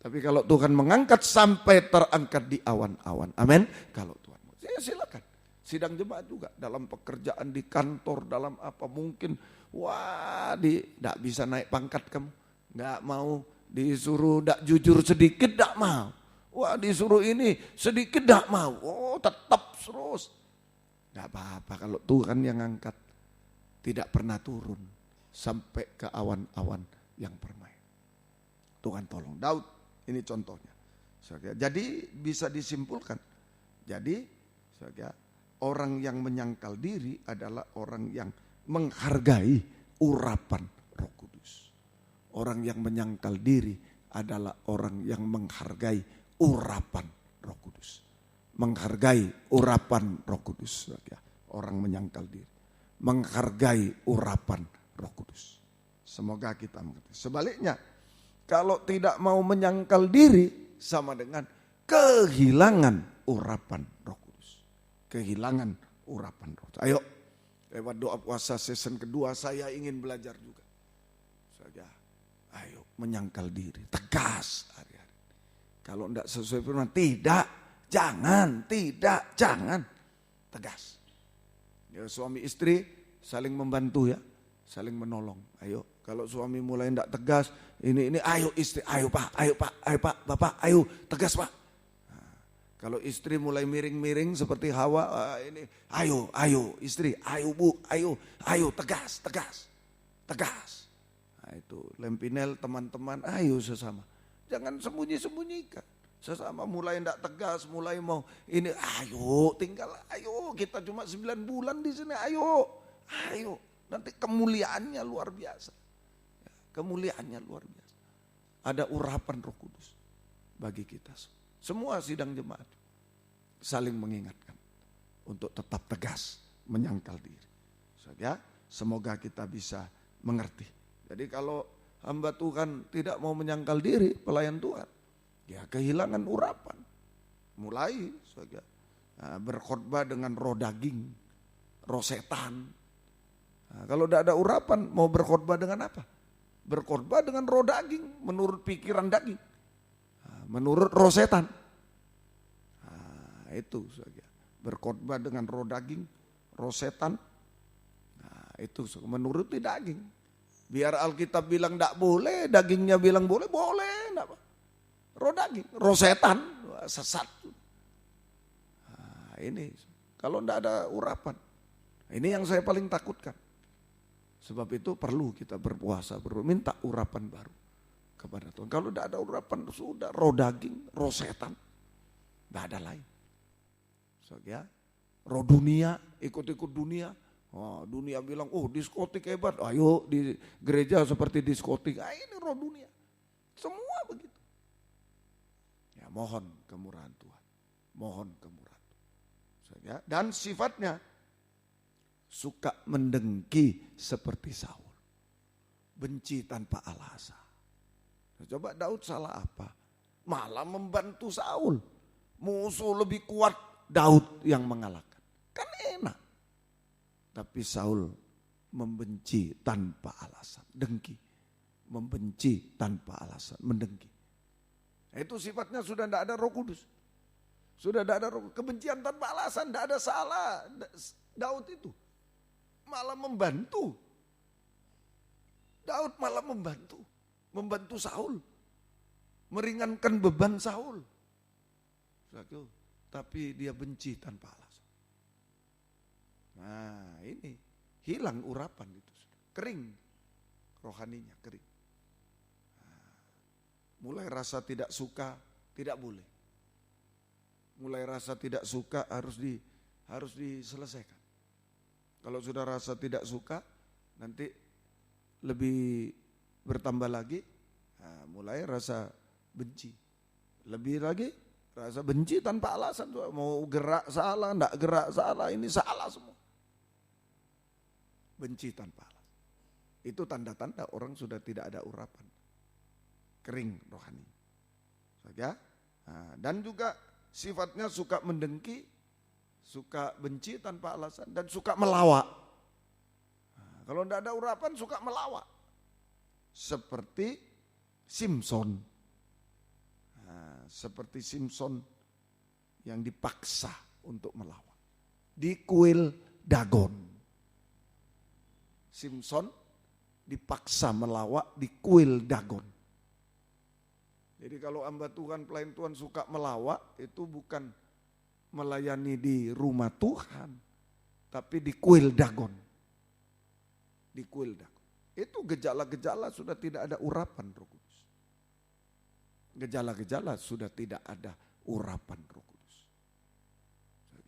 Tapi kalau Tuhan mengangkat sampai terangkat di awan-awan. Amin. Kalau Tuhan mau, silakan. Sidang jemaat juga dalam pekerjaan di kantor, dalam apa mungkin. Tidak bisa naik pangkat kamu. Nggak mau disuruh tidak jujur sedikit, tidak mau. Disuruh ini sedikit, tidak mau. Tetap terus. Tidak apa-apa kalau Tuhan yang angkat. Tidak pernah turun sampai ke awan-awan yang bermain. Tuhan tolong. Daud, ini contohnya. Jadi bisa disimpulkan. Jadi orang yang menyangkal diri adalah orang yang menghargai urapan Roh Kudus. Orang yang menyangkal diri adalah orang yang menghargai urapan Roh Kudus. Menghargai urapan Roh Kudus. Orang menyangkal diri. Menghargai urapan Roh Kudus. Semoga kita mengerti. Sebaliknya, kalau tidak mau menyangkal diri sama dengan kehilangan urapan Roh Kudus. Kehilangan urapan Roh. Ayo, lewat doa puasa season kedua saya ingin belajar juga. Saja, ayo menyangkal diri, tegas hari-hari. Kalau tidak sesuai firman, tidak, jangan, tegas. Ya, suami istri saling membantu ya, saling menolong. Ayo, kalau suami mulai tidak tegas, ini ayo istri, ayo pak, bapak, ayo tegas pak. Nah, kalau istri mulai miring-miring seperti Hawa, ini ayo istri, ayo bu, ayo tegas. Nah, itu Lempinel teman-teman, ayo sesama, jangan sembunyi-sembunyikan. Sesama mulai tidak tegas, mulai mau ini, ayo kita cuma 9 bulan di sini, ayo, nanti kemuliaannya luar biasa. Kemuliaannya luar biasa. Ada urapan Roh Kudus bagi kita. Semua sidang jemaat saling mengingatkan untuk tetap tegas, menyangkal diri. Ya, semoga kita bisa mengerti. Jadi kalau hamba Tuhan tidak mau menyangkal diri, pelayan Tuhan, ya kehilangan urapan. Mulai saja berkhotbah dengan roh daging, roh setan. Nah, kalau tidak ada urapan, mau berkhotbah dengan apa? Berkhotbah dengan roh daging, menurut pikiran daging, menurut roh setan. Nah, itu saja. Berkhotbah dengan roh daging, roh setan. Nah, itu menuruti daging. Biar Alkitab bilang tidak boleh, dagingnya bilang boleh, enggak apa. Roh daging, roh setan, sesat. Nah, ini kalau tidak ada urapan, ini yang saya paling takutkan. Sebab itu perlu kita berpuasa, minta urapan baru kepada Tuhan. Kalau tidak ada urapan, sudah roh daging, roh setan, tidak ada lain. So, ya, roh dunia, ikut-ikut dunia. Oh, dunia bilang, diskotik hebat, ayo di gereja seperti diskotik. Ini roh dunia, semua begitu. Ya, mohon kemurahan Tuhan, mohon kemurahan Tuhan. Ya, dan sifatnya suka mendengki seperti Saul, benci tanpa alasan. Coba Daud salah apa? Malah membantu Saul. Musuh lebih kuat, Daud yang mengalahkan. Kan enak. Tapi Saul membenci tanpa alasan, dengki. Membenci tanpa alasan, mendengki. Itu sifatnya sudah tidak ada Roh Kudus. Sudah tidak ada kebencian tanpa alasan, tidak ada salah. Daud itu malah membantu. Daud malah membantu Saul, meringankan beban Saul. Tapi dia benci tanpa alasan. Nah, ini hilang urapan itu, kering rohaninya, kering. Nah, mulai rasa tidak suka, tidak boleh. Mulai rasa tidak suka harus diselesaikan. Kalau sudah rasa tidak suka, nanti lebih bertambah lagi, nah, mulai rasa benci. Lebih lagi, rasa benci tanpa alasan. Mau gerak salah, enggak gerak salah, ini salah semua. Benci tanpa alasan. Itu tanda-tanda orang sudah tidak ada urapan. Kering rohani. Saja. Nah, dan juga sifatnya suka mendengki, suka benci tanpa alasan, dan suka melawak. Nah, kalau tidak ada urapan suka melawak. Seperti Simson. Nah, seperti Simson yang dipaksa untuk melawak. Di kuil Dagon. Simson dipaksa melawak di kuil Dagon. Jadi kalau hamba Tuhan, pelayan Tuhan suka melawak, itu bukan melayani di rumah Tuhan, tapi di kuil Dagon. Di kuil Dagon. Itu gejala-gejala sudah tidak ada urapan Roh Kudus. Gejala-gejala sudah tidak ada urapan Roh Kudus.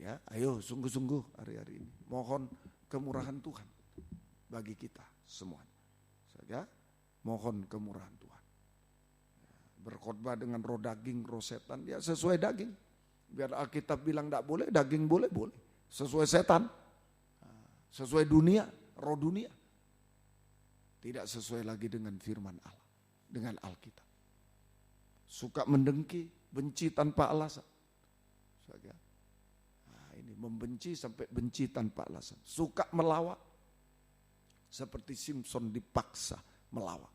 Ya, ayo sungguh-sungguh hari-hari ini mohon kemurahan Tuhan bagi kita semuanya. Saja mohon kemurahan Tuhan. Berkhotbah dengan roh daging, roh setan, ya sesuai daging. Biar Alkitab bilang tidak boleh, daging boleh. Sesuai setan, sesuai dunia, roh dunia. Tidak sesuai lagi dengan firman Allah, dengan Alkitab. Suka mendengki, benci tanpa alasan. Nah, ini membenci sampai benci tanpa alasan. Suka melawak seperti Simpson dipaksa melawak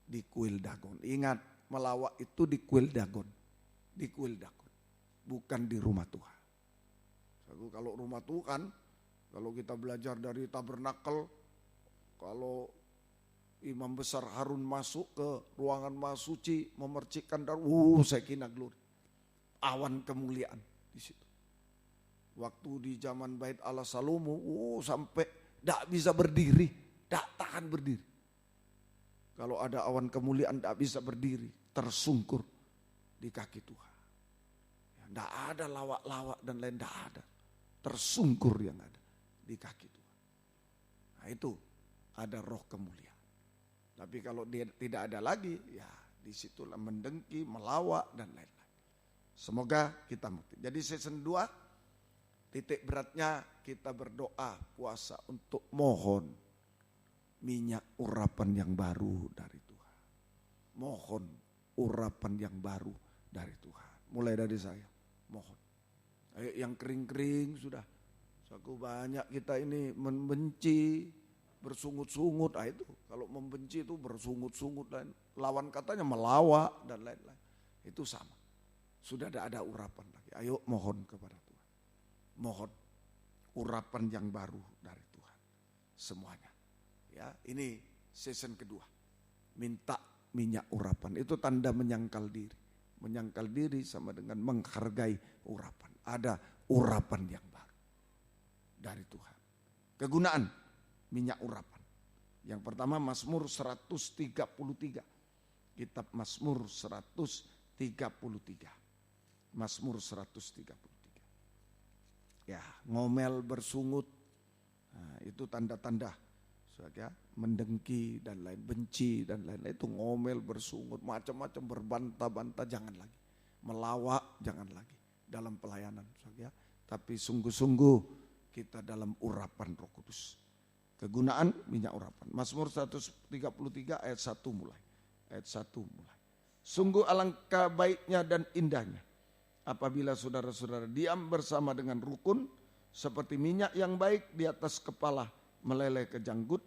di kuil Dagon. Ingat, melawak itu di kuil Dagon. Di kuil Dagon, bukan di rumah Tuhan. Kalau rumah Tuhan, kalau kita belajar dari tabernakel, kalau imam besar Harun masuk ke ruangan maha suci memercikkan darah, Shekinah glory, awan kemuliaan di situ. Waktu di zaman Bait Allah Salomo, sampai tidak bisa berdiri, tidak tahan berdiri. Kalau ada awan kemuliaan tidak bisa berdiri, tersungkur di kaki Tuhan. Tidak ada lawak-lawak dan lain, tidak ada. Tersungkur yang ada di kaki Tuhan. Nah itu ada roh kemuliaan. Tapi kalau dia tidak ada lagi, ya disitulah mendengki, melawak dan lain-lain. Semoga kita mengerti. Jadi season 2, titik beratnya kita berdoa puasa untuk mohon minyak urapan yang baru dari Tuhan. Mohon urapan yang baru dari Tuhan. Mulai dari saya, mohon. Ayo yang kering-kering sudah. Aku banyak kita ini membenci, bersungut-sungut. Itu kalau membenci itu bersungut-sungut dan lawan katanya melawak dan lain-lain. Itu sama. Sudah tidak ada urapan lagi. Ayo mohon kepada Tuhan. Mohon urapan yang baru dari Tuhan. Semuanya. Ya, ini season kedua. Minta minyak urapan. Itu tanda menyangkal diri. Menyangkal diri sama dengan menghargai urapan. Ada urapan yang baru dari Tuhan. Kegunaan minyak urapan. Yang pertama Mazmur 133. Kitab Mazmur 133. Mazmur 133. Ya, ngomel, bersungut. Nah, itu tanda-tanda mendengki dan lain, benci dan lain-lain. Itu ngomel, bersungut, macam-macam, berbantah-bantah, jangan lagi. Melawak, jangan lagi. Dalam pelayanan, tapi sungguh-sungguh kita dalam urapan Roh Kudus. Kegunaan minyak urapan. Mazmur 133 ayat 1 mulai. Ayat 1 mulai. Sungguh alangkah baiknya dan indahnya apabila saudara-saudara diam bersama dengan rukun, seperti minyak yang baik di atas kepala meleleh ke janggut,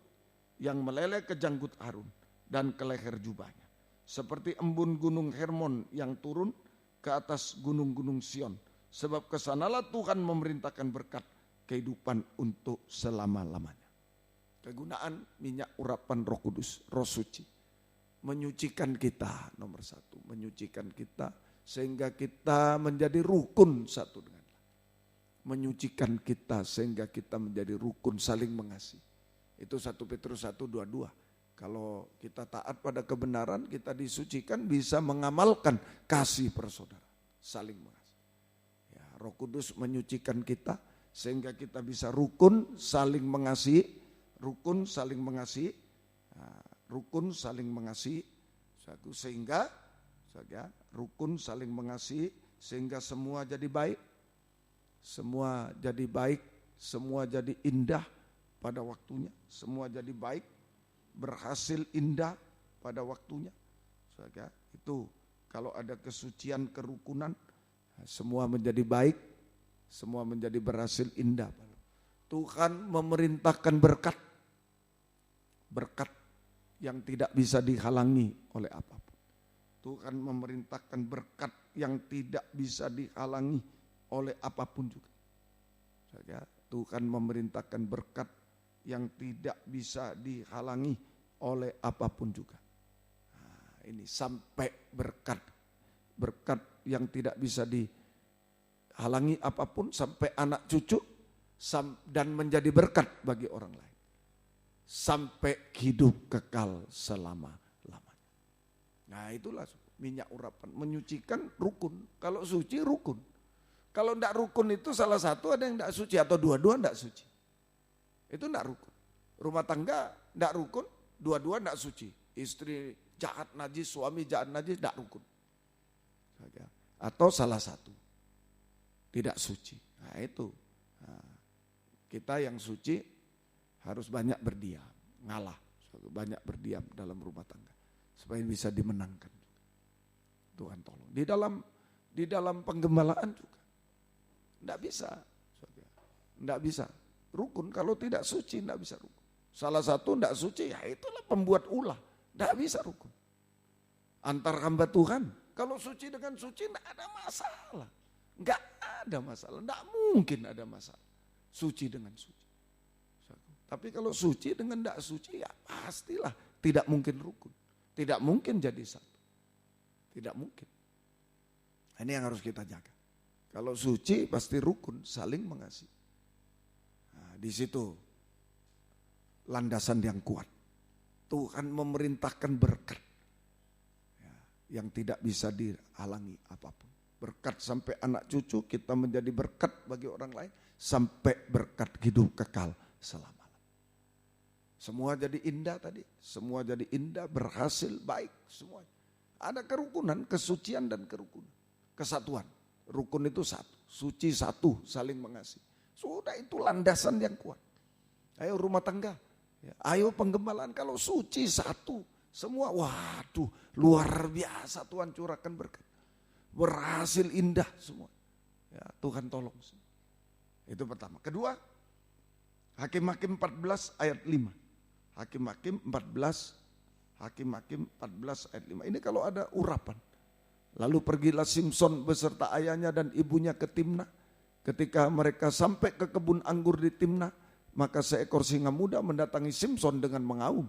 yang meleleh ke janggut Harun dan ke leher jubahnya. Seperti embun gunung Hermon yang turun ke atas gunung-gunung Sion. Sebab kesanalah Tuhan memerintahkan berkat kehidupan untuk selama-lamanya. Kegunaan minyak urapan Roh Kudus, Roh Suci. Menyucikan kita, nomor 1. Menyucikan kita sehingga kita menjadi rukun satu dengan lain. Menyucikan kita sehingga kita menjadi rukun saling mengasihi. Itu 1 Petrus 1:22. Kalau kita taat pada kebenaran, kita disucikan, bisa mengamalkan kasih persaudara, saling mengasihi. Ya, Roh Kudus menyucikan kita sehingga kita bisa rukun, saling mengasihi, rukun, saling mengasihi, rukun, saling mengasihi, sehingga rukun, saling mengasihi, sehingga semua jadi baik, semua jadi baik, semua jadi indah pada waktunya, semua jadi baik, berhasil indah pada waktunya. Itu kalau ada kesucian, kerukunan, semua menjadi baik, semua menjadi berhasil indah. Tuhan memerintahkan berkat, berkat yang tidak bisa dihalangi oleh apapun. Tuhan memerintahkan berkat yang tidak bisa dihalangi oleh apapun juga. Tuhan memerintahkan berkat yang tidak bisa dihalangi oleh apapun juga. Nah, ini sampai berkat yang tidak bisa dihalangi apapun, sampai anak cucu dan menjadi berkat bagi orang lain. Sampai hidup kekal selama-lamanya. Nah itulah minyak urapan, menyucikan rukun. Kalau suci rukun. Kalau tidak rukun itu salah satu ada yang tidak suci atau dua-dua tidak suci. Itu tidak rukun. Rumah tangga tidak rukun, dua-dua tidak suci. Istri jahat najis, suami jahat najis, tidak rukun. Atau salah satu tidak suci. Nah itu, kita yang suci harus banyak berdiam, ngalah, banyak berdiam dalam rumah tangga supaya bisa dimenangkan. Tuhan tolong. Di dalam penggembalaan juga. Tidak bisa. Tidak bisa. Rukun kalau tidak suci tidak bisa rukun. Salah satu tidak suci ya itulah pembuat ulah. Tidak bisa rukun. Antar hamba Tuhan. Kalau suci dengan suci tidak ada masalah. Enggak ada masalah. Tidak mungkin ada masalah. Suci dengan suci. Tapi kalau suci dengan tidak suci ya pastilah tidak mungkin rukun. Tidak mungkin jadi satu. Tidak mungkin. Ini yang harus kita jaga. Kalau suci pasti rukun, saling mengasihi. Nah, di situ landasan yang kuat. Tuhan memerintahkan berkat yang tidak bisa dihalangi apapun. Berkat sampai anak cucu, kita menjadi berkat bagi orang lain, sampai berkat hidup kekal selama. Semua jadi indah tadi, semua jadi indah, berhasil, baik, semua. Ada kerukunan, kesucian dan kerukunan, kesatuan. Rukun itu satu, suci satu, saling mengasihi. Sudah itu landasan yang kuat. Ayo rumah tangga, ayo penggembalaan, kalau suci satu, semua waduh luar biasa Tuhan curahkan berkat. Berhasil indah semua. Ya, Tuhan tolong. Itu pertama. Kedua, Hakim-Hakim 14 ayat 5. Hakim-Hakim 14 ayat 5. Ini kalau ada urapan. Lalu pergilah Simson beserta ayahnya dan ibunya ke Timna. Ketika mereka sampai ke kebun anggur di Timna, maka seekor singa muda mendatangi Simson dengan mengaum.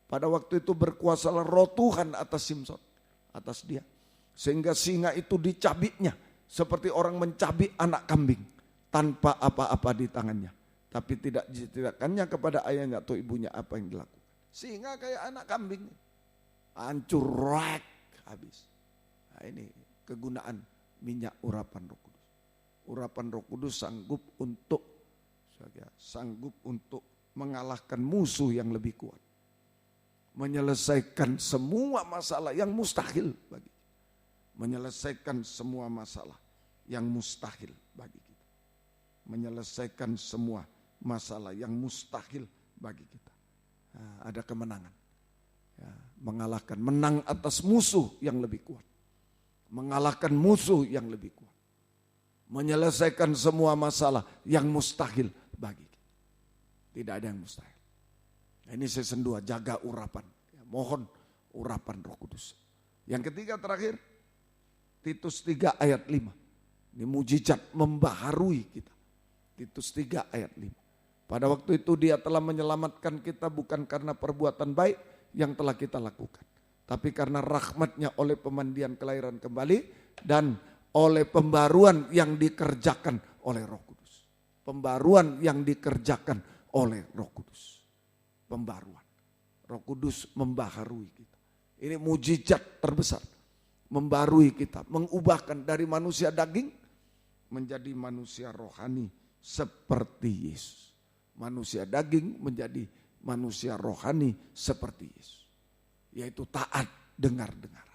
Pada waktu itu berkuasalah roh Tuhan atas Simson, atas dia. Sehingga singa itu dicabiknya seperti orang mencabik anak kambing tanpa apa-apa di tangannya. Tapi tidak diceritakannya kepada ayahnya atau ibunya apa yang dilakukan. Sehingga kayak anak kambing. Hancur, rek, habis. Nah ini kegunaan minyak urapan Roh Kudus. Urapan Roh Kudus sanggup untuk mengalahkan musuh yang lebih kuat. Menyelesaikan semua masalah yang mustahil bagi kita. Menyelesaikan semua masalah yang mustahil bagi kita. Menyelesaikan semua masalah yang mustahil bagi kita. Nah, ada kemenangan. Ya, mengalahkan, menang atas musuh yang lebih kuat. Mengalahkan musuh yang lebih kuat. Menyelesaikan semua masalah yang mustahil bagi kita. Tidak ada yang mustahil. Nah, ini season 2, jaga urapan. Ya, mohon urapan Roh Kudus. Yang ketiga terakhir, Titus 3 ayat 5. Ini mujizat membaharui kita. Titus 3 ayat 5. Pada waktu itu dia telah menyelamatkan kita bukan karena perbuatan baik yang telah kita lakukan. Tapi karena rahmatnya oleh pemandian kelahiran kembali dan oleh pembaruan yang dikerjakan oleh Roh Kudus. Pembaruan yang dikerjakan oleh Roh Kudus. Pembaruan. Roh Kudus membaharui kita. Ini mujizat terbesar. Membarui kita, mengubahkan dari manusia daging menjadi manusia rohani seperti Yesus. Manusia daging menjadi manusia rohani seperti Yesus. Yaitu taat dengar-dengar.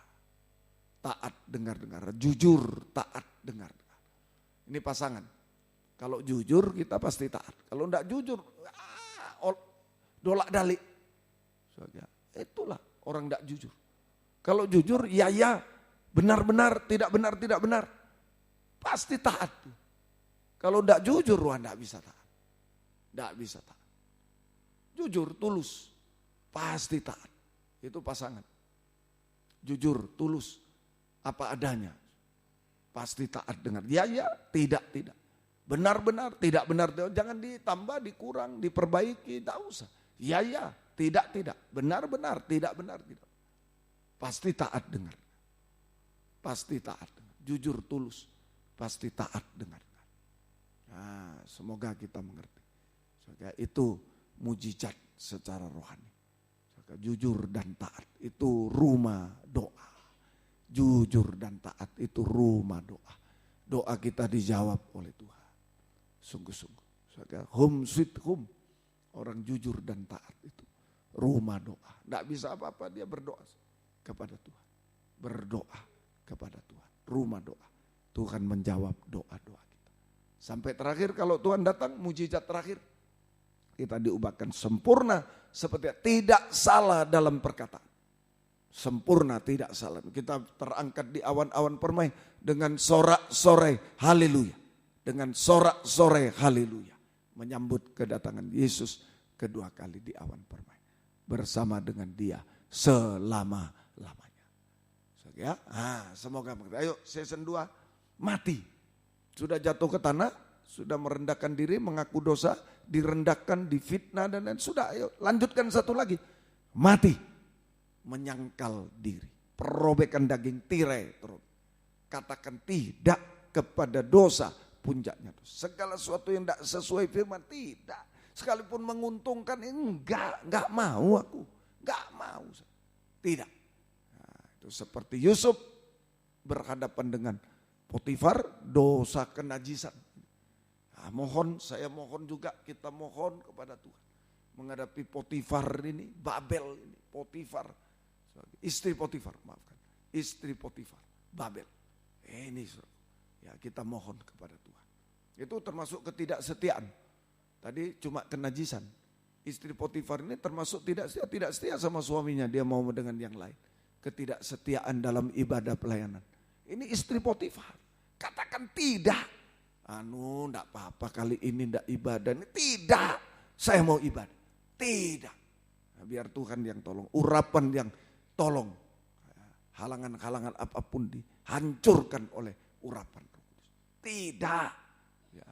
Taat dengar-dengar. Jujur taat dengar-dengar. Ini pasangan. Kalau jujur kita pasti taat. Kalau enggak jujur, dolak-dalik. Itulah orang enggak jujur. Kalau jujur, ya, benar-benar, tidak benar. Pasti taat. Kalau enggak jujur, enggak bisa taat. Enggak bisa taat. Jujur, tulus, pasti taat. Itu pasangan. Jujur, tulus, apa adanya. Pasti taat dengar. Ya, tidak. Benar-benar, tidak benar. Jangan ditambah, dikurang, diperbaiki, tidak usah. Ya, tidak. Benar-benar, tidak benar. Tidak. Pasti taat dengar. Pasti taat dengar. Jujur, tulus, pasti taat dengar. Nah, semoga kita mengerti. Itu mujizat secara rohani. Jujur dan taat itu rumah doa. Jujur dan taat itu rumah doa. Doa kita dijawab oleh Tuhan. Sungguh-sungguh. Home sweet home. Orang jujur dan taat itu rumah doa. Tidak bisa apa-apa dia berdoa kepada Tuhan. Berdoa kepada Tuhan. Rumah doa. Tuhan menjawab doa-doa kita. Sampai terakhir kalau Tuhan datang, mujizat terakhir. Kita diubahkan sempurna seperti tidak salah dalam perkataan. Sempurna tidak salah. Kita terangkat di awan-awan permai dengan sorak-sorai haleluya. dengan sorak-sorai haleluya menyambut kedatangan Yesus kedua kali di awan permai bersama dengan Dia selama-lamanya. Ya, semoga mengerti. Ayo season 2 mati. Sudah jatuh ke tanah, sudah merendahkan diri, mengaku dosa, direndahkan, difitnah dan lain. Sudah, ayo lanjutkan satu lagi. Mati, menyangkal diri, perobekkan daging tirai terus. Katakan tidak kepada dosa, puncaknya dosa. Segala sesuatu yang tidak sesuai firman, tidak. Sekalipun menguntungkan, enggak mau aku, enggak mau. Tidak. Nah, itu seperti Yusuf berhadapan dengan Potifar, dosa kenajisan. Nah, saya mohon juga, kita mohon kepada Tuhan. Menghadapi Potifar ini, Babel ini, Potifar. Istri Potifar, maafkan. Istri Potifar, Babel. Ini ya kita mohon kepada Tuhan. Itu termasuk ketidaksetiaan. Tadi cuma kenajisan. Istri Potifar ini termasuk tidak setia sama suaminya. Dia mau dengan yang lain. Ketidaksetiaan dalam ibadah pelayanan. Ini istri Potifar. Katakan tidak. Enggak apa-apa kali ini enggak ibadah. Tidak, saya mau ibadah. Tidak. Nah, biar Tuhan yang tolong. Urapan yang tolong. Halangan-halangan apapun dihancurkan oleh urapan. Tidak. Ya,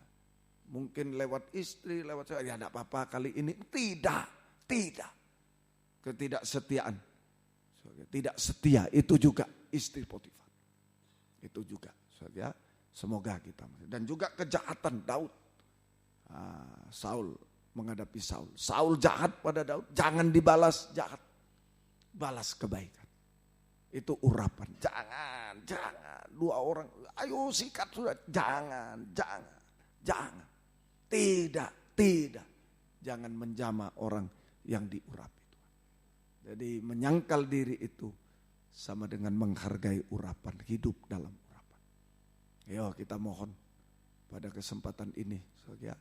mungkin lewat istri, lewat saya. Ya enggak apa-apa kali ini. Tidak. Ketidaksetiaan. Tidak setia itu juga istri Potifar. Itu juga. Ya, semoga kita. Dan juga kejahatan Daud. Saul menghadapi Saul. Saul jahat pada Daud. Jangan dibalas jahat. Balas kebaikan. Itu urapan. Jangan. Dua orang. Ayo sikat sudah. Jangan. Tidak. Jangan menjama orang yang diurapi. Jadi menyangkal diri itu sama dengan menghargai urapan. Hidup dalam urapan. Ayo kita mohon pada kesempatan ini ya,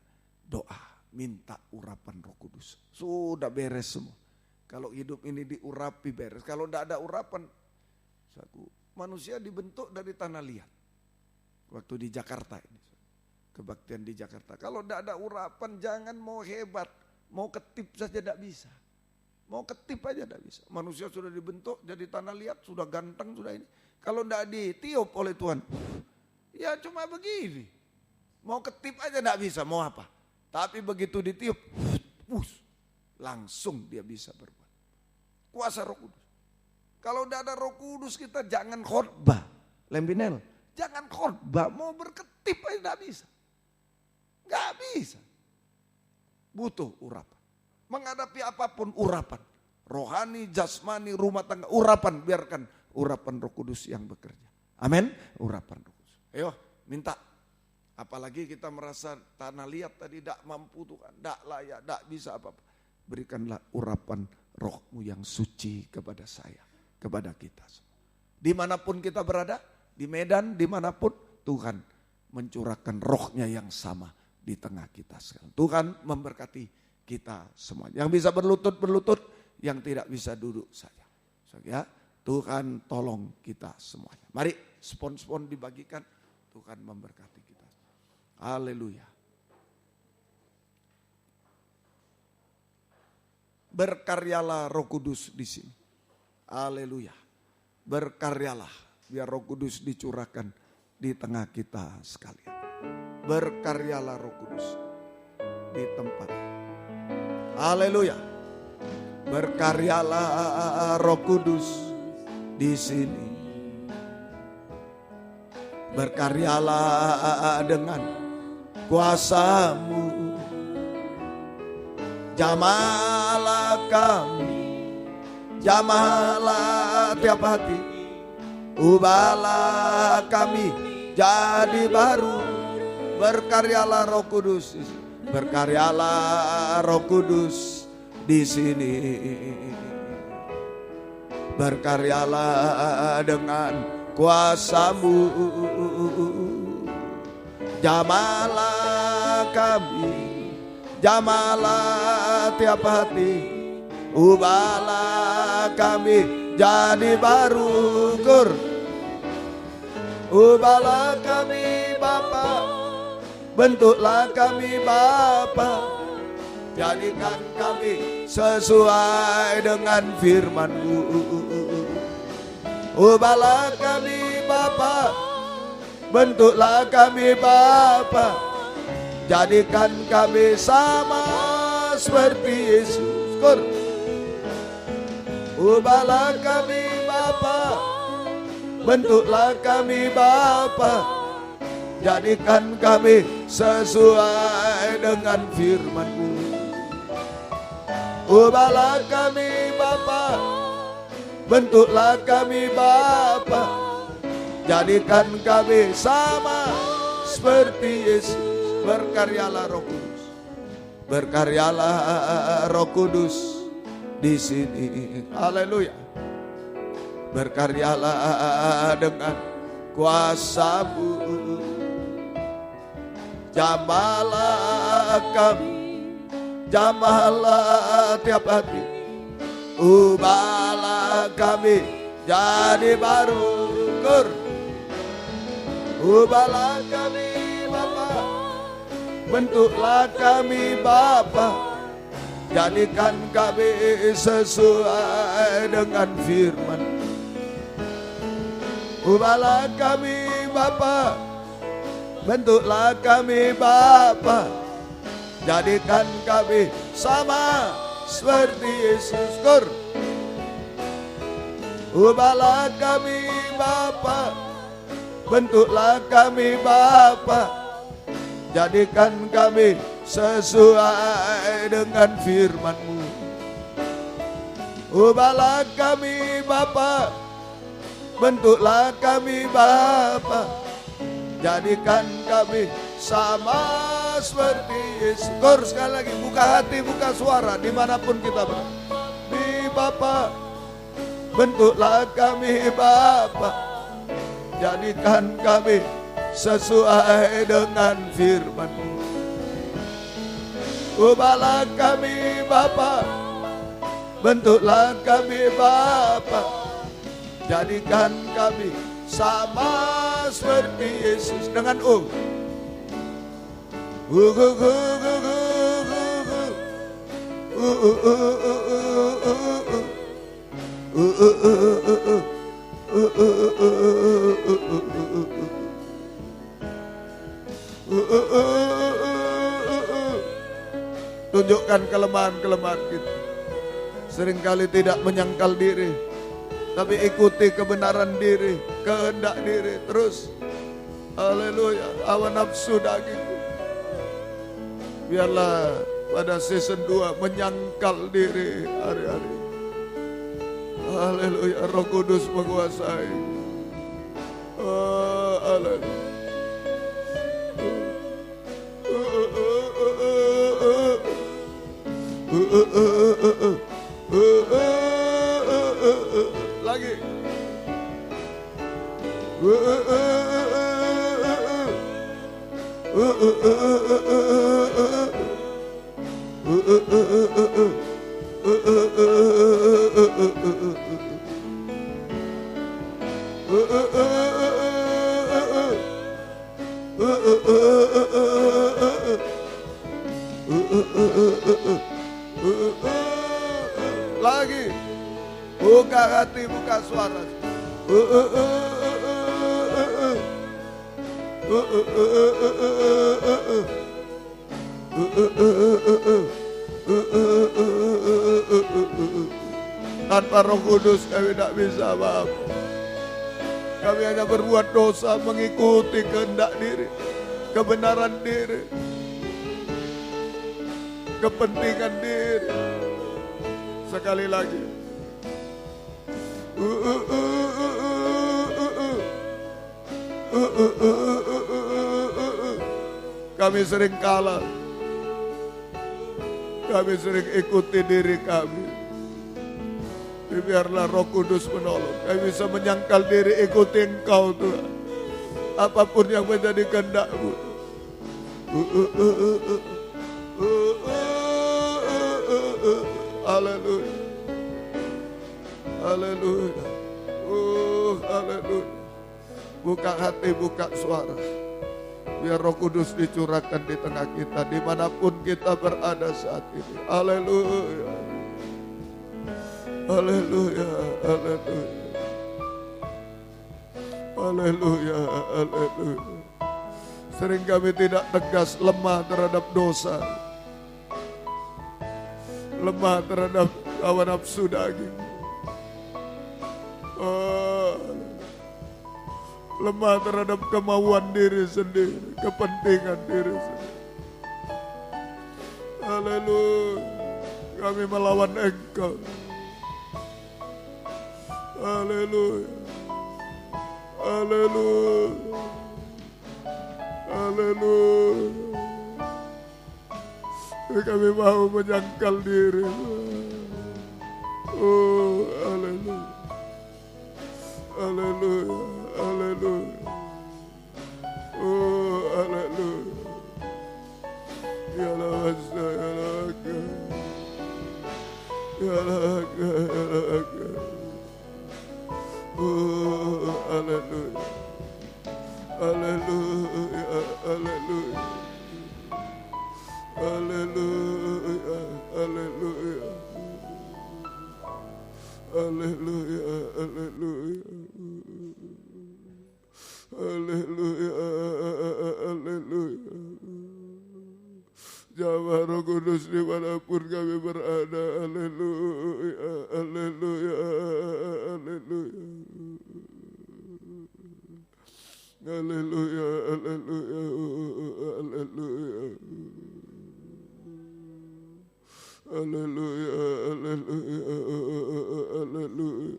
doa minta urapan Roh Kudus. Sudah beres semua. Kalau hidup ini diurapi beres. Kalau tidak ada urapan, manusia dibentuk dari tanah liat. Waktu di Jakarta ini, kebaktian di Jakarta. Kalau tidak ada urapan jangan mau hebat, mau ketip saja tidak bisa. Mau ketip aja tidak bisa. Manusia sudah dibentuk jadi tanah liat, sudah ganteng, sudah ini. Kalau tidak ditiup oleh Tuhan, ya cuma begini. Mau ketip aja tidak bisa, mau apa. Tapi begitu ditiup, langsung dia bisa berbuat. Kuasa Roh Kudus. Kalau tidak ada Roh Kudus kita jangan khotbah. Lembinel, jangan khotbah, mau berketip aja tidak bisa. Gak bisa. Butuh urapan. Menghadapi apapun urapan. Rohani, jasmani, rumah tangga, urapan. Biarkan urapan Roh Kudus yang bekerja. Amin. Urapan Roh Kudus. Ayo minta. Apalagi kita merasa tanah liat tadi tidak mampu Tuhan. Tidak layak, tidak bisa apa-apa. Berikanlah urapan Roh-Mu yang suci kepada saya. Kepada kita semua. Dimanapun kita berada. Di medan, dimanapun. Tuhan mencurahkan rohnya yang sama di tengah kita sekarang. Tuhan memberkati kita semua. Yang bisa berlutut, yang tidak bisa duduk saja. Ya, Tuhan tolong kita semuanya. Mari spon-spon dibagikan, Tuhan memberkati kita. Haleluya. Berkaryalah Roh Kudus di sini. Haleluya. Berkaryalah, biar Roh Kudus dicurahkan di tengah kita sekalian. Berkaryalah Roh Kudus di tempat. Haleluya. Berkaryalah Roh Kudus di sini. Berkaryalah dengan kuasa-Mu. Jamalah kami, jamalah tiap hati. Ubahlah kami jadi baru. Berkaryalah Roh Kudus. Berkaryalah Roh Kudus di sini. Berkaryalah dengan kuasa-Mu. Jamalah kami, jamalah tiap hati. Ubahlah kami jadi baru. Ubahlah kami Bapa, bentuklah kami Bapa, jadikan kami sesuai dengan firman-Mu. Ubahlah kami Bapa, bentuklah kami Bapa, jadikan kami sama seperti Yesus. Ubahlah kami Bapa, bentuklah kami Bapa, jadikan kami sesuai dengan firman-Mu. Ubahlah kami Bapa, bentuklah kami Bapa, jadikan kami sama seperti Yesus. Berkaryalah Roh Kudus, berkaryalah Roh Kudus di sini. Haleluya. Berkaryalah dengan kuasa-Mu. Jamahlah kami, jamahlah tiap hati. Ubahlah kami jadi baru. Ubahlah kami Bapa, bentuklah kami Bapa, jadikan kami sesuai dengan firman. Ubahlah kami Bapa, bentuklah kami Bapa, jadikan kami sama seperti Yesus. Ubahlah kami Bapa, bentuklah kami Bapa, jadikan kami sesuai dengan firman-Mu. Ubahlah kami Bapa, bentuklah kami Bapa, jadikan kami sama seperti Yesus. Sekali lagi, buka hati, buka suara dimanapun kita berada. Di Bapa, bentuklah kami Bapa, jadikan kami sesuai dengan firman-Mu. Ubahlah kami Bapa, bentuklah kami Bapa, jadikan kami sama seperti Yesus. Dengan tunjukkan kelemahan-kelemahan kita. Seringkali tidak menyangkal diri, tapi ikuti kebenaran diri, kehendak diri terus. Haleluya, hawa nafsu daging. Biarlah pada season 2 menyangkal diri hari-hari. Haleluya, Roh Kudus menguasai. Haleluya. Lagi. Lagi. Buka hati, buka suara. Tanpa Roh Kudus kami tidak bisa apa-apa. Kami hanya berbuat dosa, mengikuti kehendak diri, kebenaran diri, kepentingan diri. Sekali lagi. Kami sering kalah. Kami sering ikuti diri kami. Biarlah Roh Kudus menolong. Kami bisa menyangkal diri, ikuti Engkau Tuhan. Apapun yang menjadi kehendak-Mu. Haleluya. Haleluya. Haleluya. Buka hati, buka suara. Biar Roh Kudus dicurahkan di tengah kita, dimanapun kita berada saat ini. Haleluya. Haleluya. Haleluya. Haleluya. Haleluya. Sering kami tidak tegas, lemah terhadap dosa, lemah terhadap hawa nafsu daging, lemah terhadap kemauan diri sendiri, kepentingan diri sendiri. Haleluya. Kami melawan Engkau. Haleluya. Haleluya. Haleluya. Kami mau menyangkal diri. Oh, haleluya. Haleluya. Haleluya. Oh, haleluya. Ya Allah, ya Allah. Ya Allah, ya Allah. Oh, haleluya. Haleluya, haleluya. Haleluya, haleluya. Haleluya, haleluya. Haleluya, haleluya. Jamaah Roh Kudus dimanapun kami berada. Haleluya, haleluya, haleluya. Haleluya, haleluya, haleluya. Haleluya, haleluya, haleluya.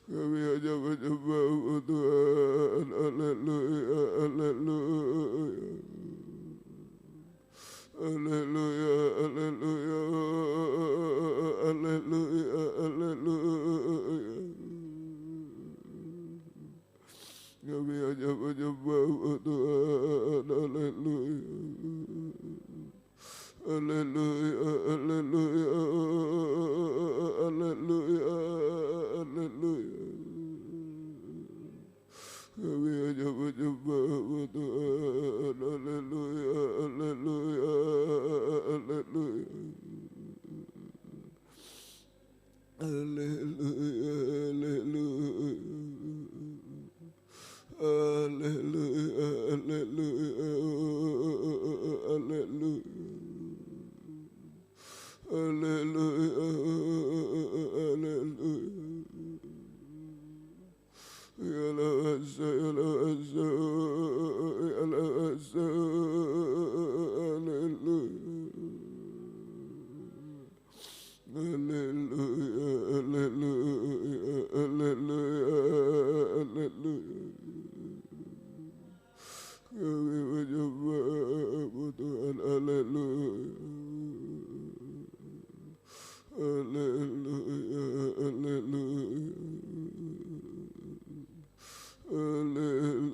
Kami hanya menyembah Tuhan. Haleluya, haleluya. Haleluya, haleluya, haleluya, haleluya. Kami hanya menyembah Tuhan. Haleluya. Haleluya, haleluya, haleluya, haleluya. Kami hanya menyembah Tuhan. Haleluya, haleluya, haleluya. Haleluya, haleluya. Haleluya, haleluya, haleluya. Haleluya, haleluya. Ya Allah, ya Allah, ya Allah, haleluya. Haleluya, haleluya, haleluya, haleluya. Kami menyembah Tuhan. Haleluya. Haleluya, haleluya. Haleluya,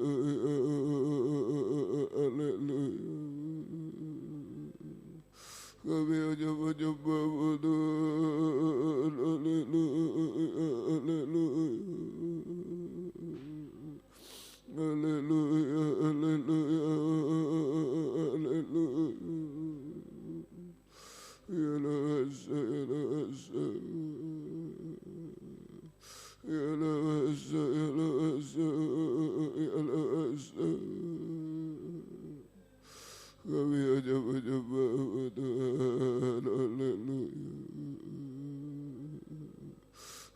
haleluya. Kami hanya menyembah Tuhan. Haleluya, haleluya. Haleluya, haleluya, haleluya. Ya Allah, ya Allah, ya Allah, ya Allah, ya Allah. Kami hanya menyembah Tuhan.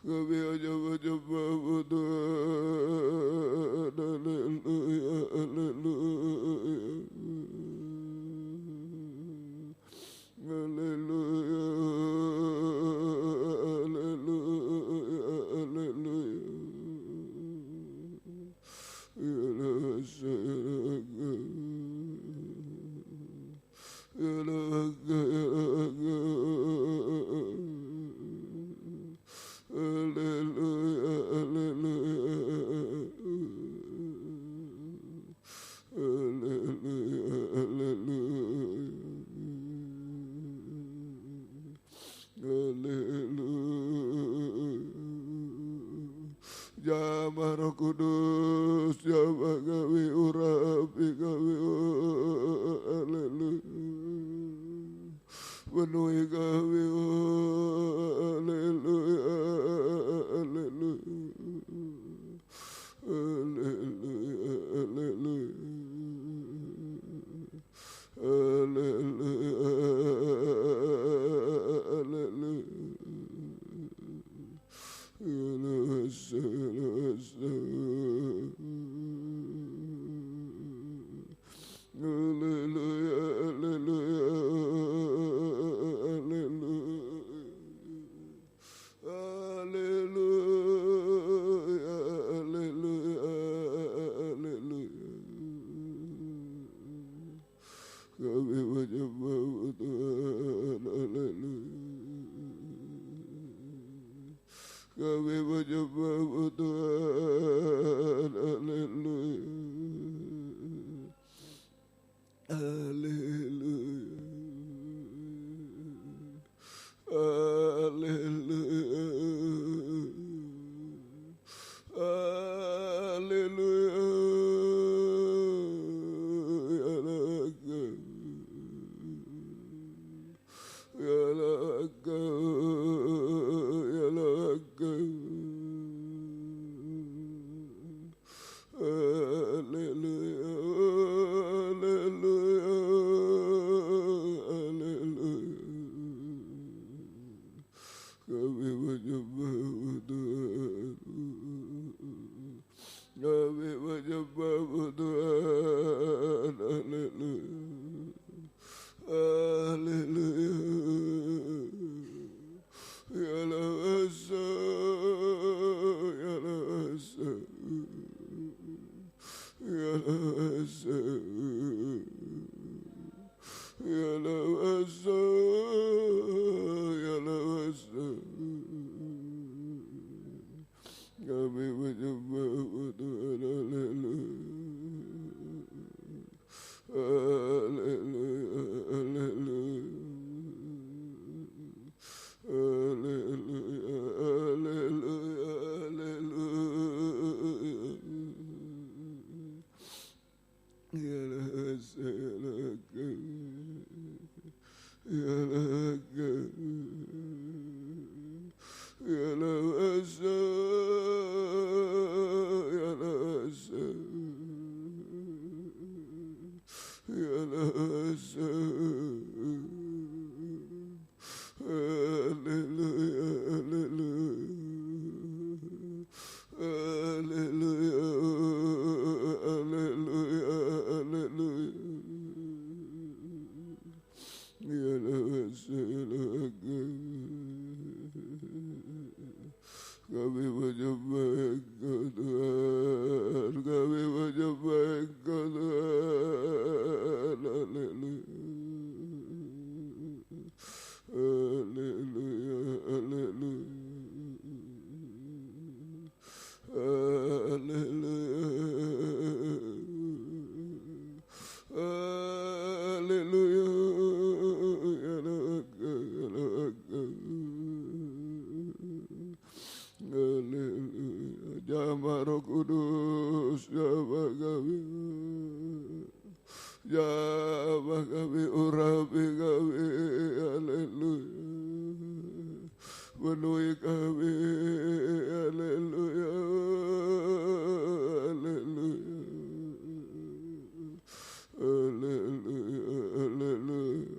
Haleluya. Kami hanya menyembah Tuhan. Haleluya, haleluya. Haleluya, haleluya, haleluya. Ya Allah, ya Allah, ya Allah. Haleluya, haleluya. Haleluya, haleluya. Haleluya. Jama Roh Kudus, jama kami urapi kami, haleluya. Penuhi kami, haleluya, haleluya, haleluya, haleluya, haleluya, haleluya. Kami menyembah Tuhan, haleluya, haleluya, haleluya, haleluya, ya laga, ya laga. Kami menyembah Engkau Tuhan, kami menyembah Engkau Tuhan, haleluya, haleluya, haleluya, haleluya, haleluya, jama Roh Kudus, jama kami, jama kami, urapi kami, haleluya, penuhi kami, haleluya, haleluya, haleluya, haleluya,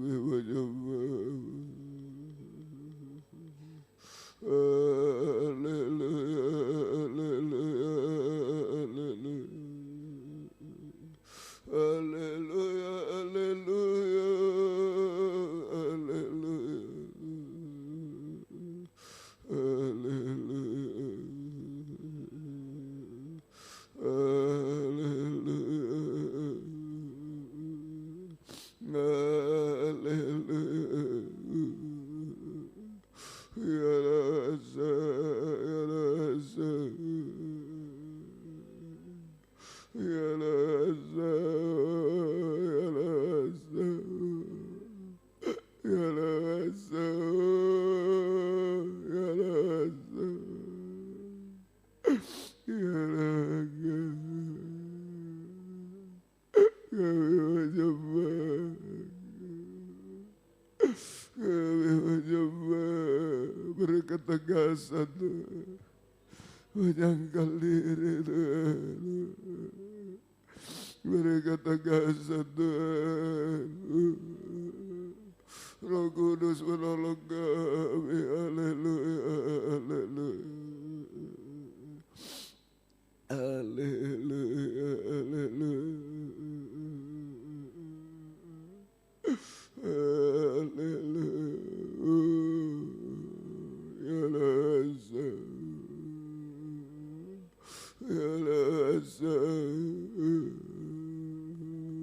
kami menyembah. Haleluya, haleluya, haleluya. Haleluya, haleluya, haleluya. Haleluya. Ketegasan Tuhan, menyangkal diri Tuhan, beri ketegasan Tuhan. Roh Kudus menolong kami, haleluya, haleluya, haleluya, haleluya, haleluya.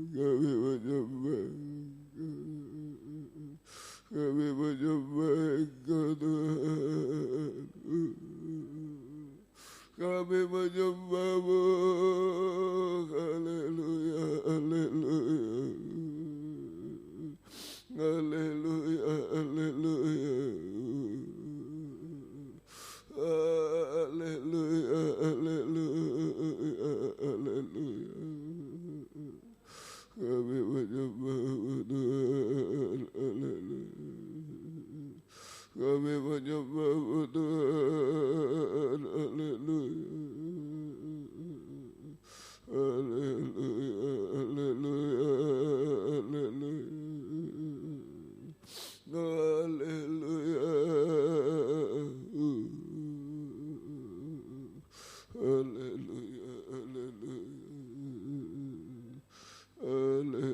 Kami menyembah, kami menyembah Engkau Tuhan, kami menyembah-Mu, haleluya, haleluya, haleluya, haleluya. Haleluya, haleluya, haleluya. Kami menyembah Tuhan, haleluya. Kami menyembah Tuhan, haleluya. Haleluya, haleluya, haleluya. Haleluya. Haleluya, haleluya, haleluya,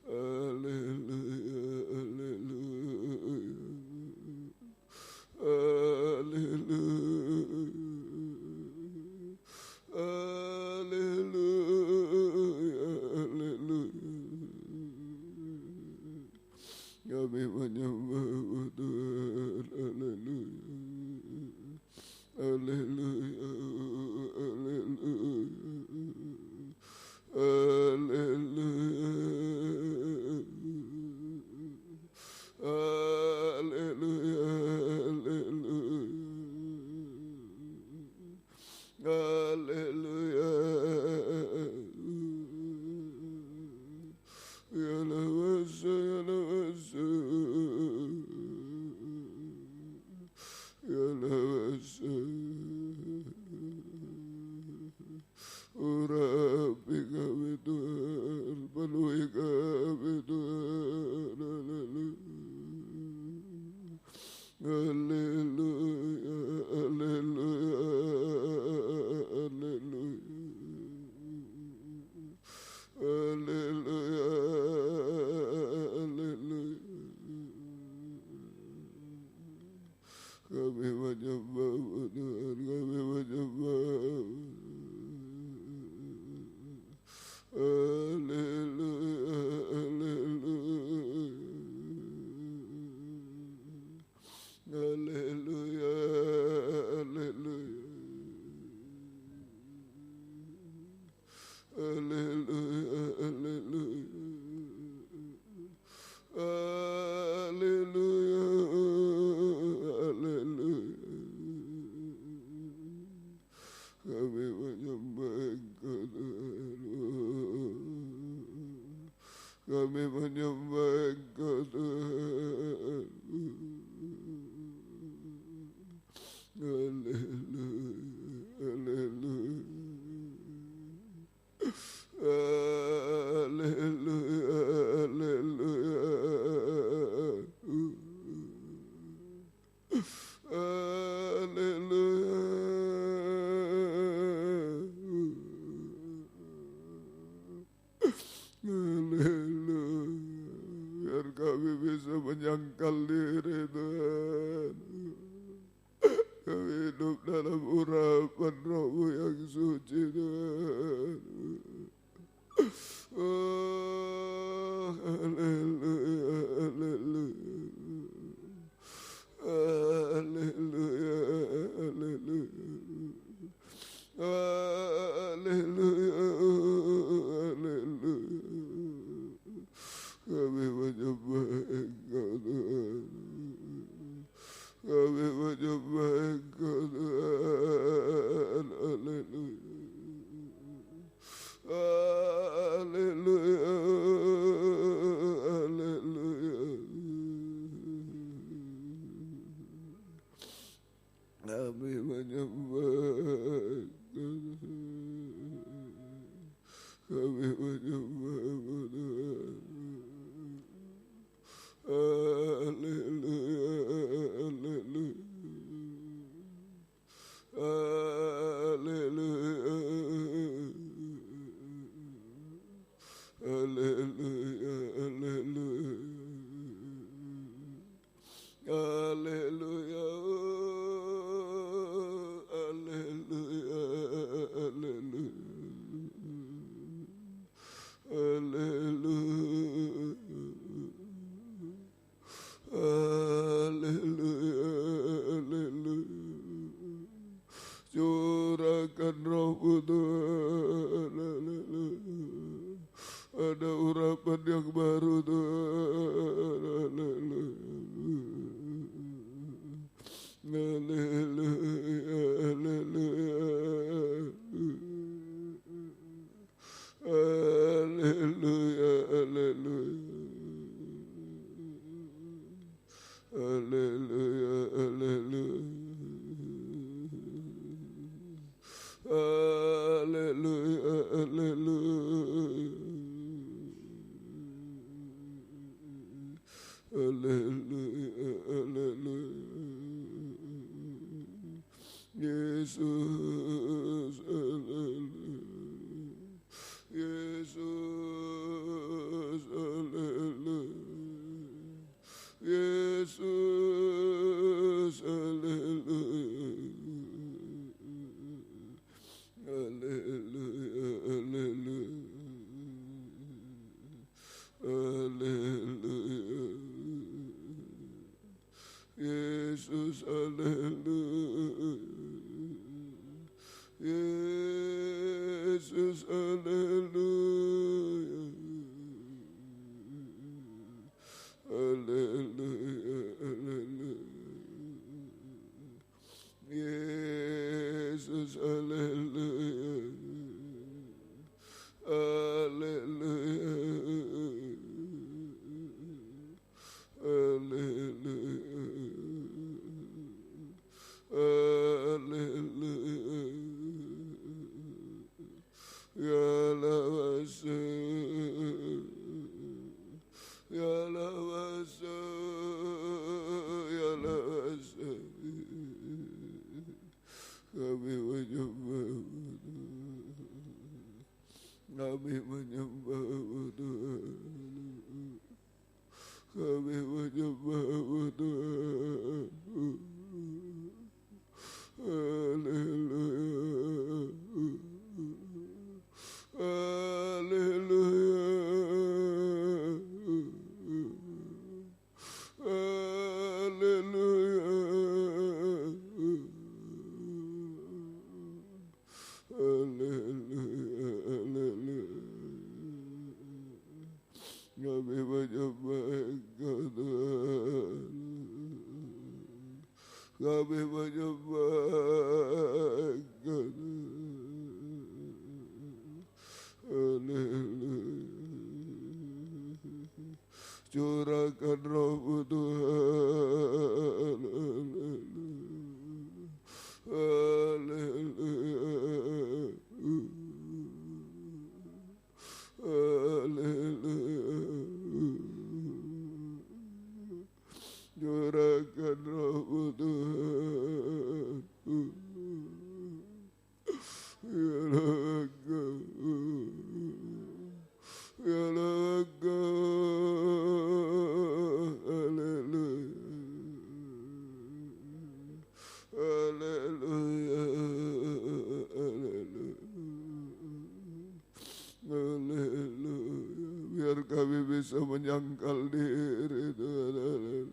haleluya, haleluya, haleluya. Kami menyembah Tuhan, haleluya, haleluya, haleluya, haleluya, haleluya, urapi kami Tuhan, penuhi kami Tuhan, haleluya, haleluya, haleluya, haleluya, haleluya. Kami menyembah Tuhan, kami menyembah. Haleluya, haleluya, haleluya, haleluya, haleluya, haleluya, haleluya. Kami menyembah Engkau Tuhan, kami menyembah Engkau Tuhan, haleluya, haleluya. Haleluya. Biar kami bisa menyangkal diri Tuhan. Kami hidup dalam urapan Roh-Mu yang suci Tuhan. Oh, haleluya, haleluya. Haleluya, haleluya. Haleluya, haleluya. Kami menyembah Engkau Tuhan. Kami menyembah Engkau Tuhan. Haleluya. Haleluya. Haleluya. Kami menyembah. Kami menyembah Tuhan. Haleluya. Haleluya. Haleluya. Haleluya, haleluya. Haleluya. Haleluya, haleluya. Haleluya. Haleluya, haleluya. Curahkan Roh-Mu Tuhan. Haleluya. Ada urapan yang baru Tuhan. Haleluya. Haleluya. Haleluya. Haleluya. Haleluya. Haleluya. Haleluya. Haleluya. Haleluya. Haleluya, haleluya. Yesus, haleluya. Yesus, haleluya. Yesus, haleluya. Haleluya, haleluya. Haleluya. Yesus, haleluya. Yesus, haleluya. Haleluya, haleluya. Yesus, haleluya. Haleluya. Haleluya. Haleluya. Ya lawasa. Ya lawasa. Ya lawasa. Kami menyembah. Kami menyembah Tuhan. Kami menyembah Tuhan. Haleluya. Haleluya. Haleluya. Haleluya. Haleluya. Kami menyembah Engkau Tuhan. Kami menyembah Engkau Tuhan. Haleluya. Curahkan Roh-Mu Tuhan. Haleluya. Haleluya. Curahkan Roh-Mu Tuhan. Ya kami bisa menyangkal diri Tuhan.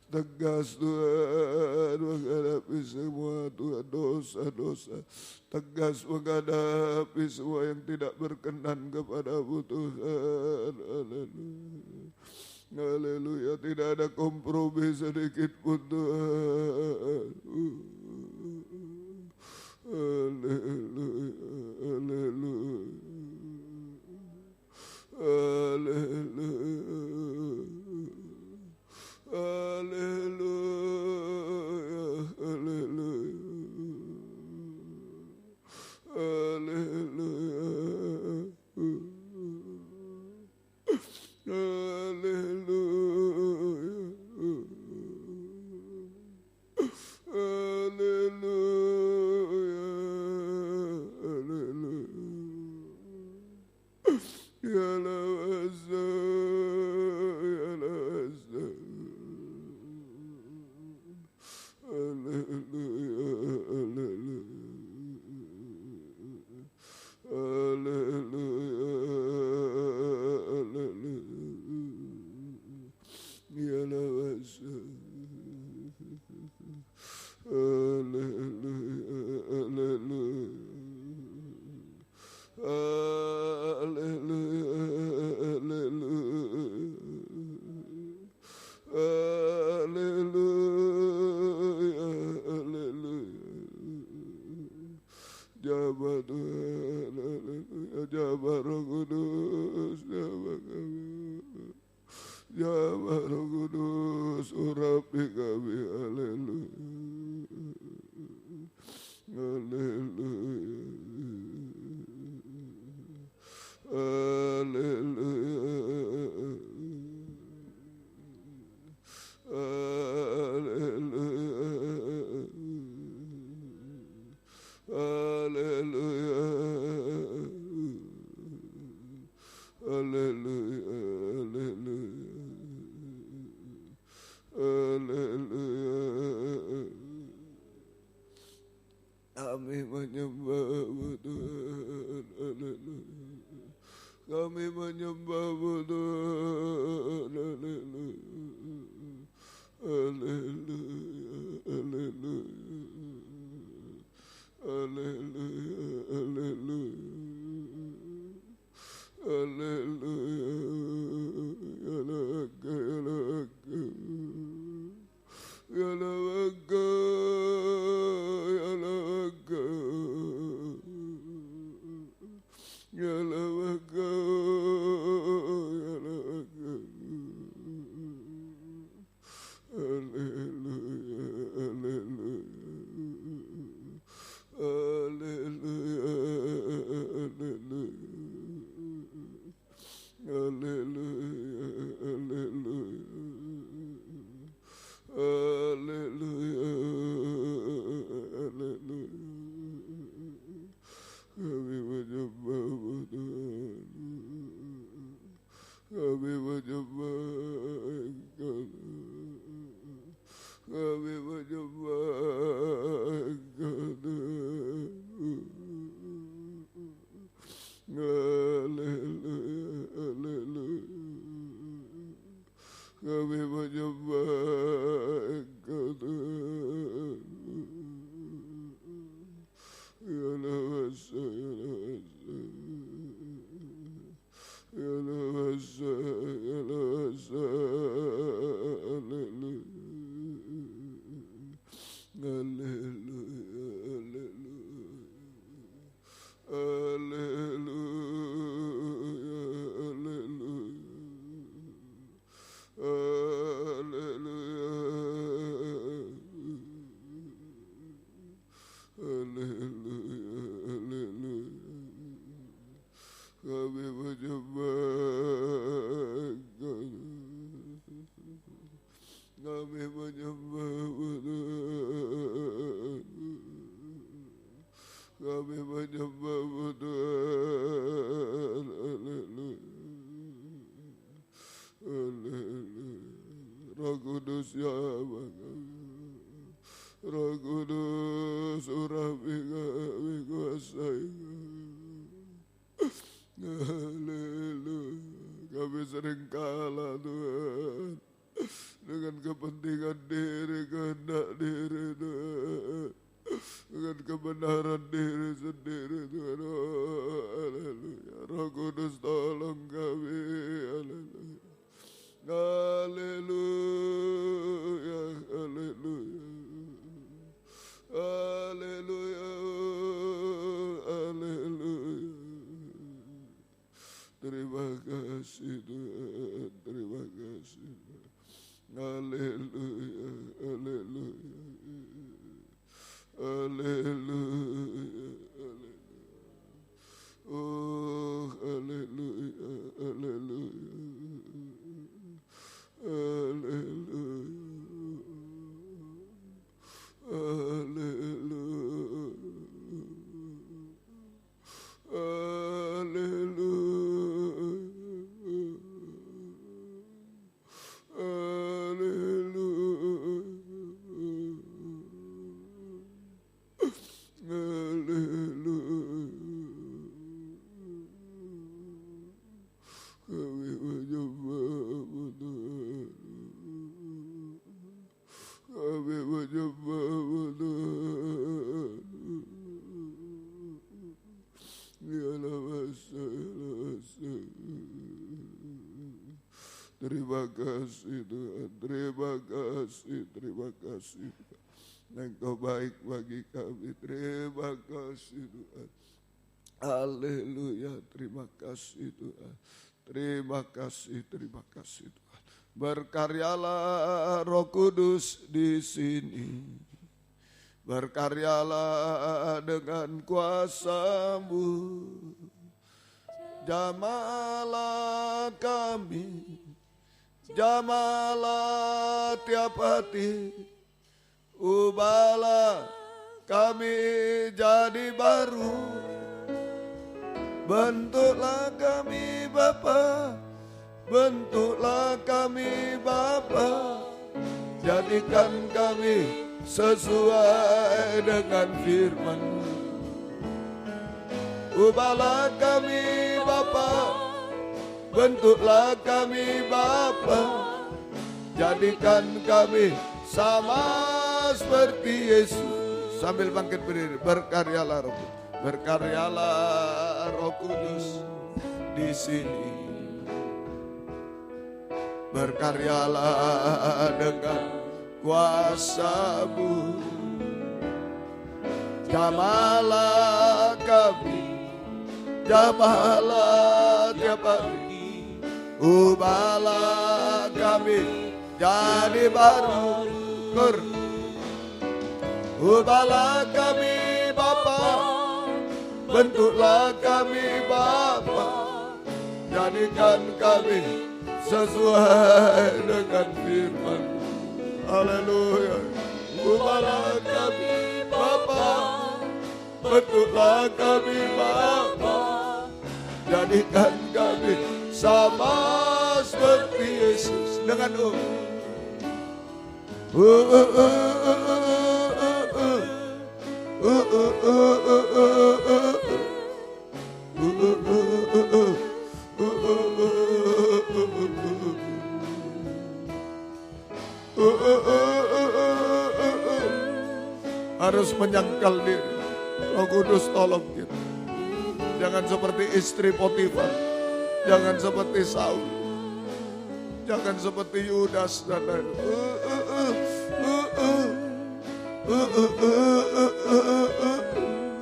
Tegas Tuhan menghadapi semua Tuhan dosa-dosa. Tegas menghadapi semua yang tidak berkenan kepadamu Tuhan. Haleluya. Haleluya, tidak ada kompromi sedikit pun Tuhan. Haleluya, haleluya. Haleluya. Haleluya, haleluya. Haleluya. Kami menyembah-Mu Tuhan, haleluya. Kami menyembah-Mu Tuhan, haleluya. Haleluya, haleluya. Haleluya, haleluya. Haleluya, ya laka, ya laka. Ya laka, ya laka. Ya laka, ya laka. Haleluya, haleluya. Haleluya, haleluya. Haleluya, haleluya. Haleluya, haleluya. Kami menyembah-Mu Tuhan. Kami menyembah Engkau. Kami menyembah Engkau Tuhan. Haleluya, haleluya. Kami menyembah Engkau Tuhan. Ya Nasa, ya Nasa. Ya Nasa, ya Nasa. Haleluya. Haleluya, haleluya. Haleluya, haleluya. Haleluya. Haleluya, haleluya. Kami menyembah Engkau. Kami menyembah-Mu Tuhan. Kami menyembah-Mu Tuhan. Haleluya. Haleluya. Roh Kudus ya kami. Roh Kudus urapi kami, kuasai kami. Haleluya. kami sering kalah Tuhan. Dengan kepentingan diri, kehendak diri Tuhan. Dengan kebenaran diri sendiri Tuhan. Haleluya. Roh Kudus tolong kami. Haleluya. Haleluya. Haleluya. Haleluya. Haleluya. Terima kasih Tuhan. Terima kasih. Haleluya. Haleluya. Haleluya. Oh, haleluya. Haleluya. Haleluya. Haleluya. Terima kasih Tuhan, terima kasih, terima kasih. Engkau baik bagi kami, terima kasih Tuhan. Haleluya, terima kasih Tuhan. Terima kasih, terima kasih Tuhan. Berkaryalah Roh Kudus di sini. Berkaryalah dengan kuasa-Mu. Jamalah kami, jamalah tiap hati, ubahlah kami jadi baru. Bentuklah kami Bapa, bentuklah kami Bapa, jadikan kami sesuai dengan firman-Mu. Ubahlah kami Bapa, bentuklah kami Bapa, jadikan kami sama seperti Yesus. Sambil bangkit berdiri, berkaryalah Roh Kudus, berkaryalah Roh Kudus di sini. Berkaryalah dengan kuasa-Mu. Jamalah kami, jamalah tiap hari, ubahlah kami jadi baru. Ubahlah kami Bapa, bentuklah kami Bapa, jadikan kami sesuai dengan firman. Haleluya. Ubahlah kami Bapa, bentuklah kami Bapa, jadikan kami sama seperti Yesus. Dengan harus menyangkal diri. Roh Kudus tolong kita. Jangan seperti istri Potifar, jangan seperti Saul, jangan seperti Yudas dan lain.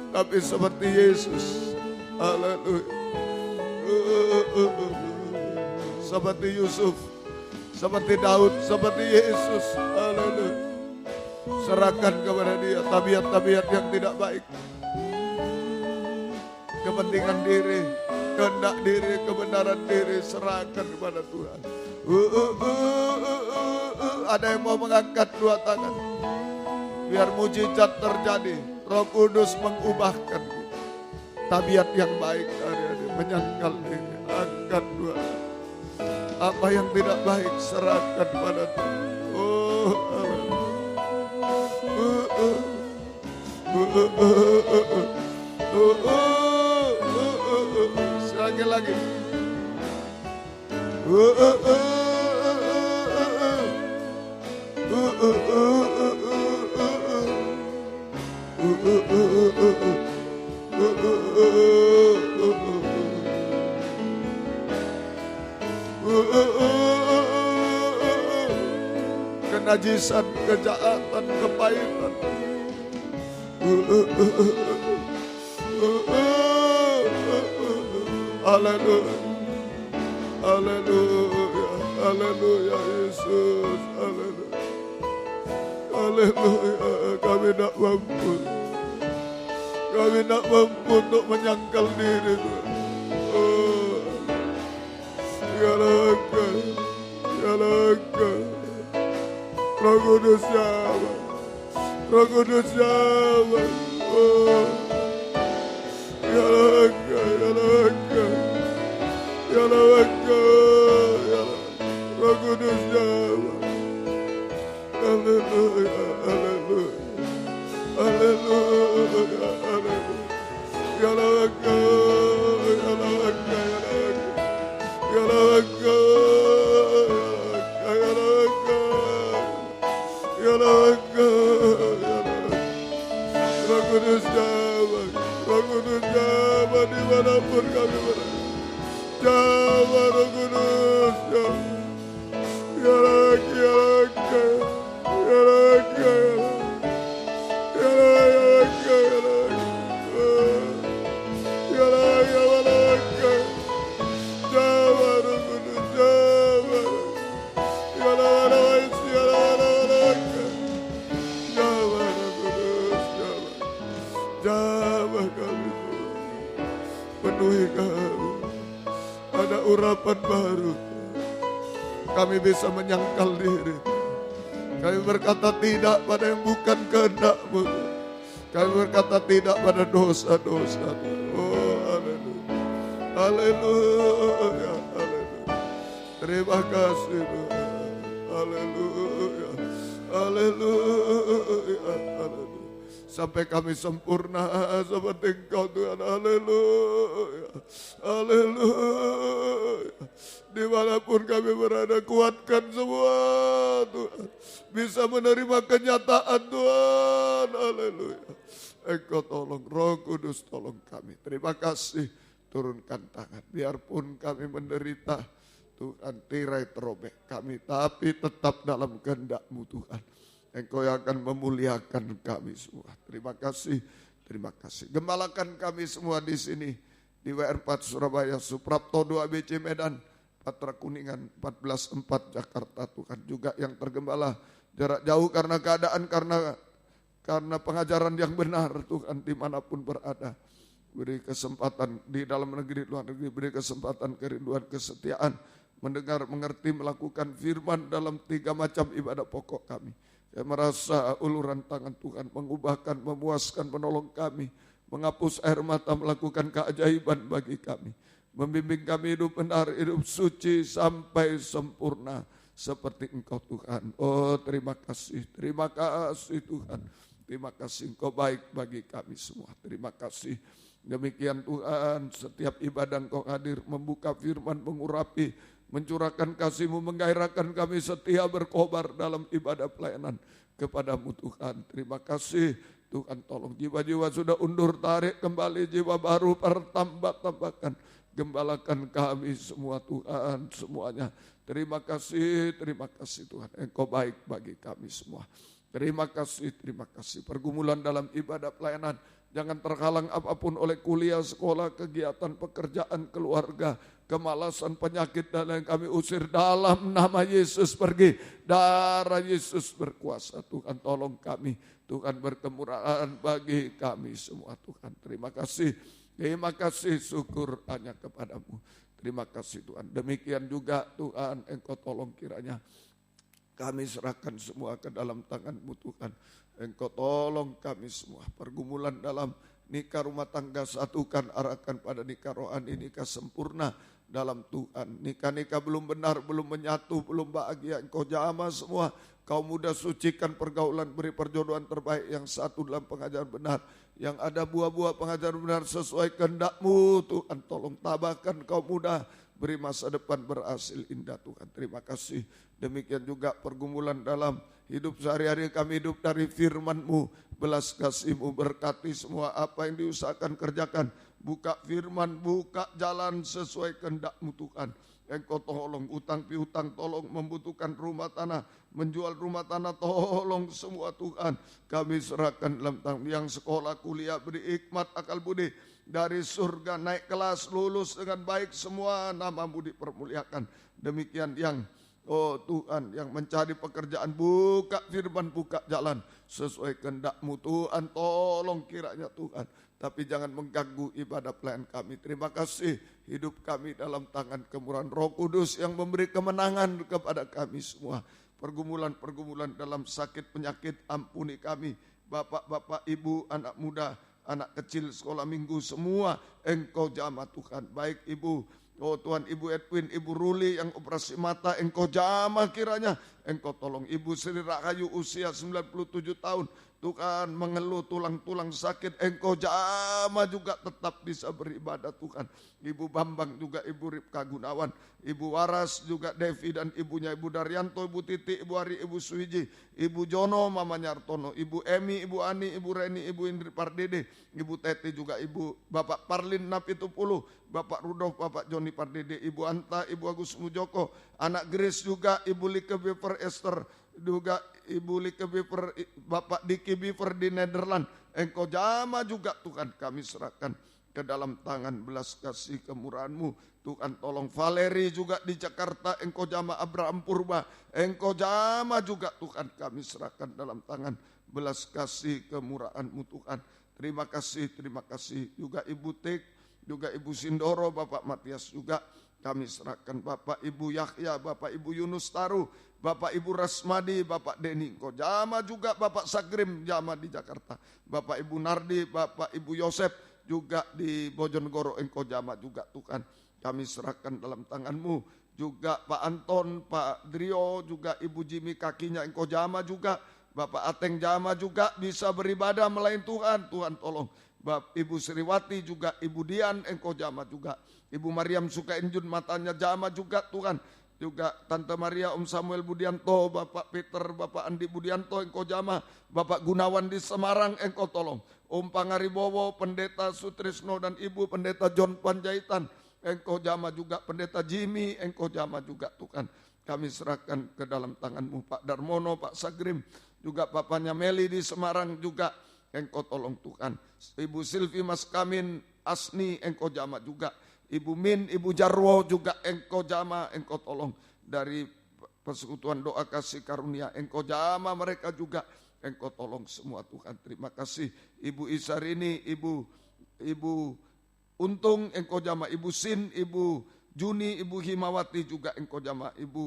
Tapi seperti Yesus. Haleluya. Seperti Yusuf, seperti Daud, seperti Yesus. Haleluya. Serahkan kepada Dia tabiat-tabiat yang tidak baik, kepentingan diri, kehendak diri, kebenaran diri, serahkan kepada Tuhan. Ada yang mau mengangkat dua tangan, biar mujizat terjadi. Roh Kudus mengubahkan tabiat yang baik, menyangkal diri, angkat dua. Apa yang tidak baik serahkan kepada Tuhan. Sekali lagi. Kenajisan, kejahatan, kepahitan. Haleluya, haleluya, haleluya Yesus, haleluya, haleluya. Kami tidak mampu, kami tidak mampu untuk menyangkal diri Tuhan. Oh, ya Raga, ya Raga, Roh Kudus Jawa, Roh Kudus Jawa. Oh, ya Raga, ya Raga, ya Raga, ya Roh Kudus Jawa. Haleluya, haleluya, haleluya, haleluya. Ya Raga, ya Raga, ya Raga, ya Raga, ya Raga, ya Raga, ya Raga. Roh Kudus Jawa, Roh Kudus Jawa dimanapun kami berada. Jawa, Roh Kudus Jawa. Ya Raga, ya Raga, ya Raga, ya Raga, ya Raga, ya Raga, ya Raga. Jawa, Roh Kudus Jawa. Ya Raga, ya Raga, Jawa, Roh Kudus Jawa. Jawa kami Tuhan, penuhi kami. Ada urapan baru, kami bisa menyangkal diri. Kami berkata tidak pada yang bukan kehendak-Mu. Kami berkata tidak pada dosa-dosa. Oh, haleluya, haleluya, haleluya. Terima kasih Tuhan. Haleluya, haleluya, haleluya. Sampai kami sempurna seperti Engkau Tuhan. Haleluya, haleluya. Dimanapun kami berada, kuatkan semua Tuhan. Bisa menerima kenyataan Tuhan. Haleluya. Engkau tolong, Roh Kudus tolong kami. Terima kasih, turunkan tangan. Biarpun kami menderita Tuhan, tirai terobek kami, tapi tetap dalam kehendak-Mu Tuhan. Engkau yang akan memuliakan kami semua. Terima kasih, terima kasih. Gembalakan kami semua di sini. Di WR4 Surabaya, Suprapto 2 ABC Medan, Patra Kuningan 14.4 Jakarta Tuhan. Juga yang tergembala jarak jauh karena keadaan, karena pengajaran yang benar Tuhan dimanapun berada. Beri kesempatan di dalam negeri, luar negeri, beri kesempatan kerinduan, kesetiaan, mendengar, mengerti, melakukan firman dalam 3 macam ibadah pokok kami. Saya merasa uluran tangan Tuhan mengubahkan, memuaskan, menolong kami, menghapus air mata, melakukan keajaiban bagi kami. Membimbing kami hidup benar, hidup suci sampai sempurna seperti Engkau Tuhan. Oh, terima kasih Tuhan. Terima kasih, Engkau baik bagi kami semua. Terima kasih. Demikian Tuhan, setiap ibadah Engkau hadir, membuka firman, mengurapi, mencurahkan kasih-Mu, menggairahkan kami setia berkobar dalam ibadah pelayanan kepada-Mu Tuhan. Terima kasih Tuhan, tolong jiwa-jiwa sudah undur, tarik kembali jiwa baru, pertambah-tambahkan. Gembalakan kami semua Tuhan, semuanya. Terima kasih Tuhan, Engkau baik bagi kami semua. Terima kasih. Pergumulan dalam ibadah pelayanan jangan terhalang apapun oleh kuliah, sekolah, kegiatan, pekerjaan, keluarga, kemalasan, penyakit, dan yang kami usir dalam nama Yesus pergi. Darah Yesus berkuasa. Tuhan tolong kami. Tuhan berkemurahan bagi kami semua Tuhan. Terima kasih, syukur hanya kepadamu. Terima kasih Tuhan. Demikian juga Tuhan, Engkau tolong kiranya kami serahkan semua ke dalam tangan-Mu Tuhan. Engkau tolong kami semua. Pergumulan dalam nikah rumah tangga, satukan, arahkan pada nikah rohani, nikah sempurna dalam Tuhan. Nikah-nikah belum benar, belum menyatu, belum bahagia. Engkau jamah semua. Kau muda sucikan pergaulan, beri perjodohan terbaik yang satu dalam pengajaran benar. Yang ada buah-buah pengajaran benar sesuai kehendak-Mu Tuhan. Tolong tabahkan kau muda beri masa depan berhasil indah Tuhan. Terima kasih. Demikian juga pergumulan dalam hidup sehari-hari kami hidup dari firman-Mu. Belas kasih-Mu berkati semua apa yang diusahakan kerjakan. Buka firman, buka jalan sesuai kehendak-Mu Tuhan. Engkau tolong utang piutang, tolong membutuhkan rumah tanah, menjual rumah tanah, tolong semua Tuhan. Kami serahkan dalam tangan yang sekolah, kuliah, beri hikmat, akal budi. Dari surga naik kelas, lulus dengan baik, semua nama-Mu dipermuliakan. Demikian yang oh Tuhan yang mencari pekerjaan, buka firman, buka jalan sesuai kehendak-Mu Tuhan. Tolong kiranya Tuhan, tapi jangan mengganggu ibadah pelayan kami. Terima kasih, hidup kami dalam tangan kemurahan Roh Kudus yang memberi kemenangan kepada kami semua. Pergumulan-pergumulan dalam sakit penyakit ampuni kami. Bapak-bapak, ibu, anak muda, anak kecil, sekolah minggu, semua Engkau jamah Tuhan. Baik ibu, oh Tuhan, Ibu Edwin, Ibu Ruli yang operasi mata, Engkau jamah kiranya. Engkau tolong Ibu Sri Rahayu usia 97 tahun. Tuhan mengeluh tulang-tulang sakit, Engkau jamah juga tetap bisa beribadah Tuhan. Ibu Bambang juga Ibu Ripka Gunawan, Ibu Waras juga Devi dan ibunya Ibu Daryanto, Ibu Titi, Ibu Ari, Ibu Suiji, Ibu Jono, Mama Nyartono, Ibu Emi, Ibu Ani, Ibu Reni, Ibu Indri Pardede, Ibu Teti juga Ibu Bapak Parlin Napitupulu, Bapak Rudolf, Bapak Joni Pardede, Ibu Anta, Ibu Agus Mujoko, anak Grace juga Ibu Like Bever Esther, juga Ibu Like Bever, Bapak Diki Bever di Nederland. Engkau jamah juga Tuhan, kami serahkan ke dalam tangan belas kasih kemurahan-Mu. Tuhan tolong Valeri juga di Jakarta, Engkau jamah Abraham Purba, Engkau jamah juga Tuhan, kami serahkan dalam tangan belas kasih kemurahan-Mu Tuhan. Terima kasih juga Ibu Tek, juga Ibu Sindoro, Bapak Matias juga kami serahkan. Bapak Ibu Yahya, Bapak Ibu Yunus Taru, Bapak Ibu Rasmadi, Bapak Deni, Engkau jamah juga. Bapak Sagrim jamah di Jakarta, Bapak Ibu Nardi, Bapak Ibu Yosep juga di Bojonegoro, Engkau jamah juga Tuhan. Kami serahkan dalam tangan-Mu. Juga Pak Anton, Pak Drio, juga Ibu Jimmy kakinya Engkau jamah juga. Bapak Ateng jamah juga bisa beribadah melain Tuhan. Tuhan tolong. Bapak Ibu Sriwati juga Ibu Dian Engkau jamah juga. Ibu Mariam Sukainjun matanya jamah juga Tuhan. Juga Tante Maria, Om Samuel Budianto, Bapak Peter, Bapak Andi Budianto Engkau jamah. Bapak Gunawan di Semarang Engkau tolong. Om Pangaribowo, Pendeta Sutrisno dan Ibu Pendeta John Panjaitan Engkau jamah juga. Pendeta Jimmy Engkau jamah juga Tuhan. Kami serahkan ke dalam tangan-Mu. Pak Darmono, Pak Sagrim, juga papanya Meli di Semarang juga Engkau tolong Tuhan. Ibu Silvi Mas Kamin Asni Engkau jamah juga. Ibu Min, Ibu Jarwo juga Engkau jamah, Engkau tolong. Dari persekutuan doa kasih karunia Engkau jamah mereka juga. Engkau tolong semua Tuhan. Terima kasih Ibu Isarini, Ibu Untung Engkau jamah. Ibu Sin, Ibu Juni, Ibu Himawati juga Engkau jamah. Ibu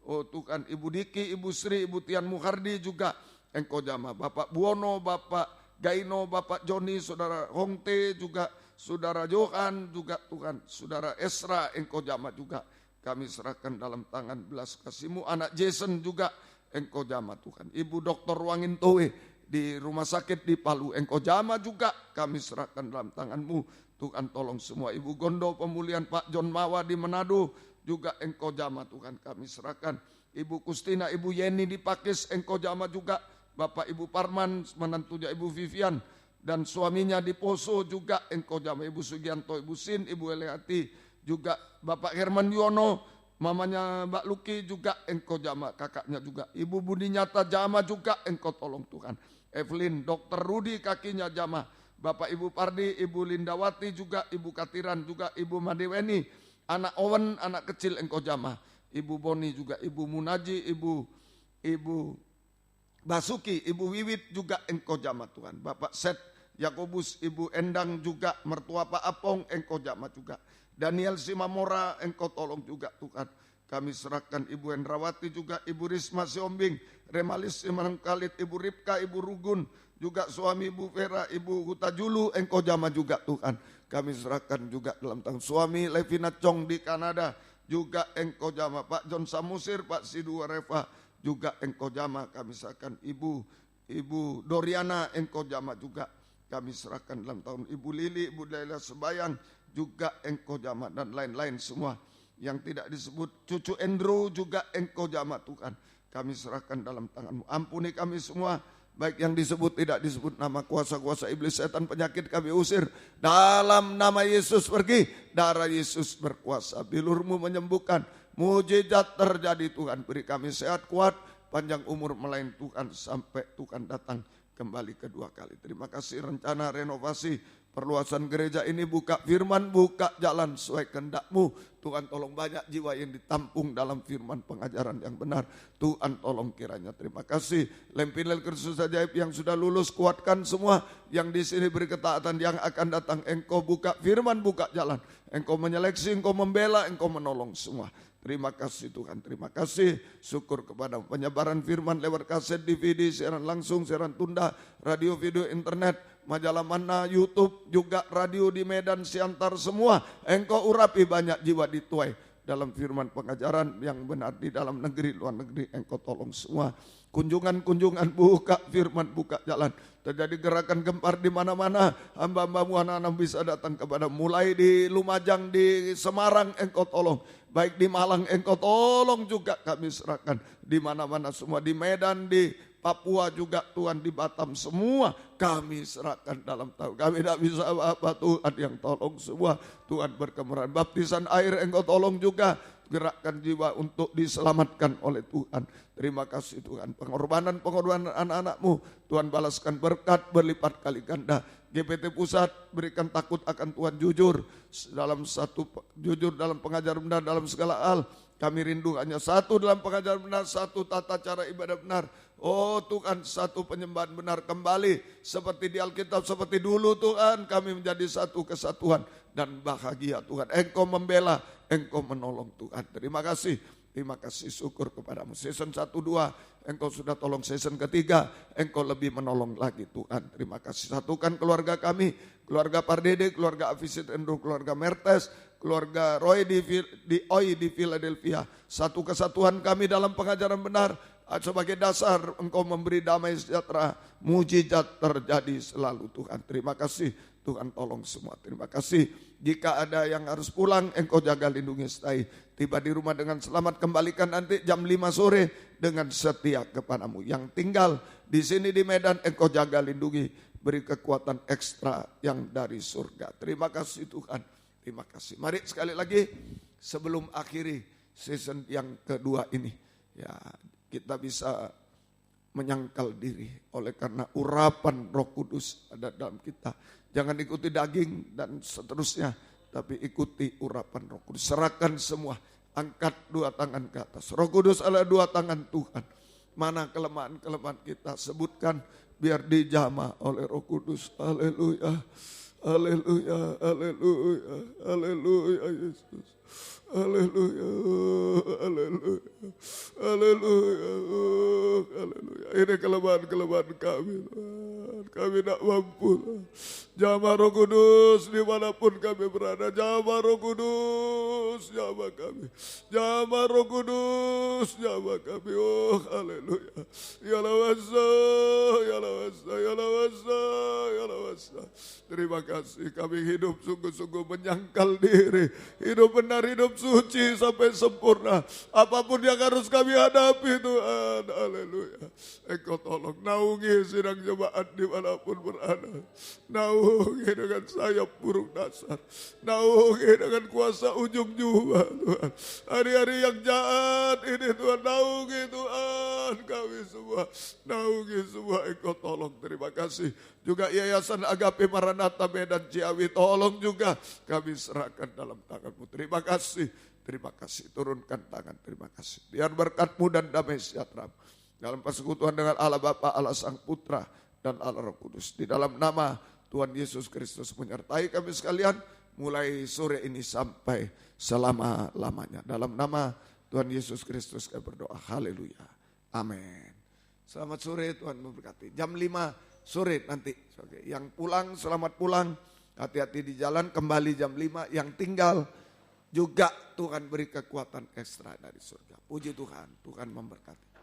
oh Tuhan, Ibu Diki, Ibu Sri, Ibu Tian Muhardi juga Engkau jamah. Bapak Buono, Bapak Gaino, Bapak Joni, Saudara Hongte juga, Saudara Johan juga Tuhan, Saudara Esra Engkau jamah juga. Kami serahkan dalam tangan belas kasih-Mu. Anak Jason juga Engkau jamah Tuhan. Ibu Dr. Wangintowe di rumah sakit di Palu Engkau jamah juga. Kami serahkan dalam tangan-Mu. Tuhan tolong semua. Ibu Gondo pemulihan Pak John Mawa di Manado juga Engkau jamah Tuhan. Kami serahkan. Ibu Kustina, Ibu Yeni di Pakis Engkau jamah juga. Bapak Ibu Parman, menantunya Ibu Vivian dan suaminya di Poso juga Engkau jamah. Ibu Sugianto, Ibu Sin, Ibu Eleati juga. Bapak Herman Yono, mamanya Mbak Luki juga Engkau jamah. Kakaknya juga. Ibu Budi Nyata jamah juga Engkau tolong Tuhan. Evelyn, Dr. Rudi kakinya jamah. Bapak Ibu Pardi, Ibu Lindawati juga, Ibu Katiran juga, Ibu Madeweni, anak Owen, anak kecil Engkau jamah. Ibu Boni juga, Ibu Munaji, Ibu Basuki, Ibu Wiwit juga Engkau jamah Tuhan. Bapak Seth Yakobus, Ibu Endang juga, mertua Pak Apong Engkau jamah juga. Daniel Simamora Engkau tolong juga Tuhan. Kami serahkan Ibu Endrawati juga, Ibu Risma Siombing, Remalis Simanengkalit, Ibu Ripka, Ibu Rugun, juga suami Ibu Vera, Ibu Huta Julu Engkau jamah juga Tuhan. Kami serahkan juga dalam tangan suami Levina Chong di Kanada juga Engkau jamah. Pak John Samusir, Pak Sidu Reva juga Engkau jamah. Kami serahkan Ibu Doriana Engkau jamah juga. Kami serahkan dalam tahun Ibu Lili, Ibu Laila Sebayang juga Engkau jamah dan lain-lain semua. yang tidak disebut cucu Andrew juga Engkau jamah Tuhan. Kami serahkan dalam tangan-Mu. Ampuni kami semua, baik yang disebut tidak disebut nama, kuasa-kuasa iblis, setan, penyakit kami usir. Dalam nama Yesus pergi, darah Yesus berkuasa. Bilur-Mu menyembuhkan, mujizat terjadi Tuhan. Beri kami sehat kuat, panjang umur melain Tuhan sampai Tuhan datang kembali kedua kali. Terima kasih rencana renovasi perluasan gereja ini, buka firman, buka jalan sesuai kehendak-Mu. Tuhan tolong banyak jiwa yang ditampung dalam firman pengajaran yang benar. Tuhan tolong kiranya. Terima kasih. Lempinel Kristus ajaib yang sudah lulus, kuatkan semua. Yang di sini beri ketaatan yang akan datang. Engkau buka firman, buka jalan. Engkau menyeleksi, Engkau membela, Engkau menolong semua. Terima kasih Tuhan, terima kasih. Syukur kepada penyebaran firman lewat kaset, DVD, siaran langsung, siaran tunda, radio, video, internet, majalah mana, YouTube, juga radio di Medan, Siantar, semua. Engkau urapi banyak jiwa dituai dalam firman pengajaran yang benar di dalam negeri, luar negeri. Engkau tolong semua. Kunjungan-kunjungan, buka firman, buka jalan. Terjadi gerakan gempar di mana-mana. Hamba-Hamba-Mu anak-anak bisa datang kepada, mulai di Lumajang, di Semarang, Engkau tolong. Baik di Malang, Engkau tolong juga, kami serahkan. Di mana-mana semua, di Medan, di Papua juga Tuhan, di Batam semua kami serahkan dalam tahun. Kami tidak bisa apa-apa, Tuhan yang tolong semua. Tuhan berkemurahan. Baptisan air Engkau tolong juga. Gerakkan jiwa untuk diselamatkan oleh Tuhan. Terima kasih Tuhan. Pengorbanan anak-anak-Mu, Tuhan balaskan berkat berlipat kali ganda. GPT Pusat berikan takut akan Tuhan, jujur dalam pengajaran benar dalam segala hal. Kami rindu hanya satu dalam pengajaran benar, satu tata cara ibadah benar. Oh Tuhan, satu penyembahan benar kembali seperti di Alkitab, seperti dulu Tuhan. Kami menjadi satu kesatuan dan bahagia Tuhan. Engkau membela, Engkau menolong Tuhan. Terima kasih. Terima kasih, syukur kepadamu. Season 1-2 Engkau sudah tolong, season ketiga Engkau lebih menolong lagi Tuhan. Terima kasih. Satukan keluarga kami, keluarga Pardede, keluarga Avisit Endro, keluarga Mertes, keluarga Roy di Philadelphia. Satu kesatuan kami dalam pengajaran benar. Sebagai dasar Engkau memberi damai sejahtera, mujizat terjadi selalu Tuhan. Terima kasih Tuhan, tolong semua. Terima kasih. Jika ada yang harus pulang, Engkau jaga lindungi stay. Tiba di rumah dengan selamat, kembalikan nanti jam 5 sore dengan setia kepadamu. Yang tinggal di sini di Medan, Engkau jaga lindungi, beri kekuatan ekstra yang dari surga. Terima kasih Tuhan. Terima kasih. Mari sekali lagi sebelum akhiri season yang kedua ini, ya kita bisa menyangkal diri oleh karena urapan Roh Kudus ada dalam kita. Jangan ikuti daging dan seterusnya, tapi ikuti urapan Roh Kudus. Serahkan semua, angkat dua tangan ke atas. Roh Kudus adalah dua tangan Tuhan. Mana kelemahan-kelemahan kita, sebutkan biar dijamah oleh Roh Kudus. Haleluya, haleluya, haleluya, haleluya Yesus. Haleluya, haleluya, haleluya, haleluya. Ini kelemahan-kelemahan kami, Tuhan. Kami tidak mampu. Jamah Roh Kudus dimanapun kami berada. Jamah Roh Kudus, jamah kami. Jamah Roh Kudus, jamah kami. Oh, haleluya. Ya lawasa, ya lawasa, ya lawasa, ya lawasa. Terima kasih, kami hidup sungguh-sungguh menyangkal diri. Hidup benar, hidup suci sampai sempurna. Apapun yang harus kami hadapi Tuhan. Haleluya. Engkau tolong naungi sidang jemaat dimanapun berada. Naungi dengan sayap burung dasar. Naungi dengan kuasa ujung jubah Tuhan. Hari-hari yang jahat ini Tuhan, naungi Tuhan kami semua. Naungi semua, Engkau tolong. Terima kasih. Juga Yayasan Agape Maranatha Medan Ciawi, tolong juga kami serahkan dalam tangan-Mu. Terima kasih, terima kasih. Turunkan tangan, terima kasih. Biar berkat-Mu dan damai sejahtera dalam persekutuan dengan Allah Bapa, Allah Sang Putra, dan Allah Roh Kudus. Di dalam nama Tuhan Yesus Kristus menyertai kami sekalian, mulai sore ini sampai selama-lamanya. Dalam nama Tuhan Yesus Kristus kami berdoa. Haleluya. Amin. Selamat sore, Tuhan memberkati. Jam 5 sore nanti. Yang pulang, selamat pulang. Hati-hati di jalan, kembali jam 5. Yang tinggal juga Tuhan beri kekuatan ekstra dari surga. Puji Tuhan, Tuhan memberkati.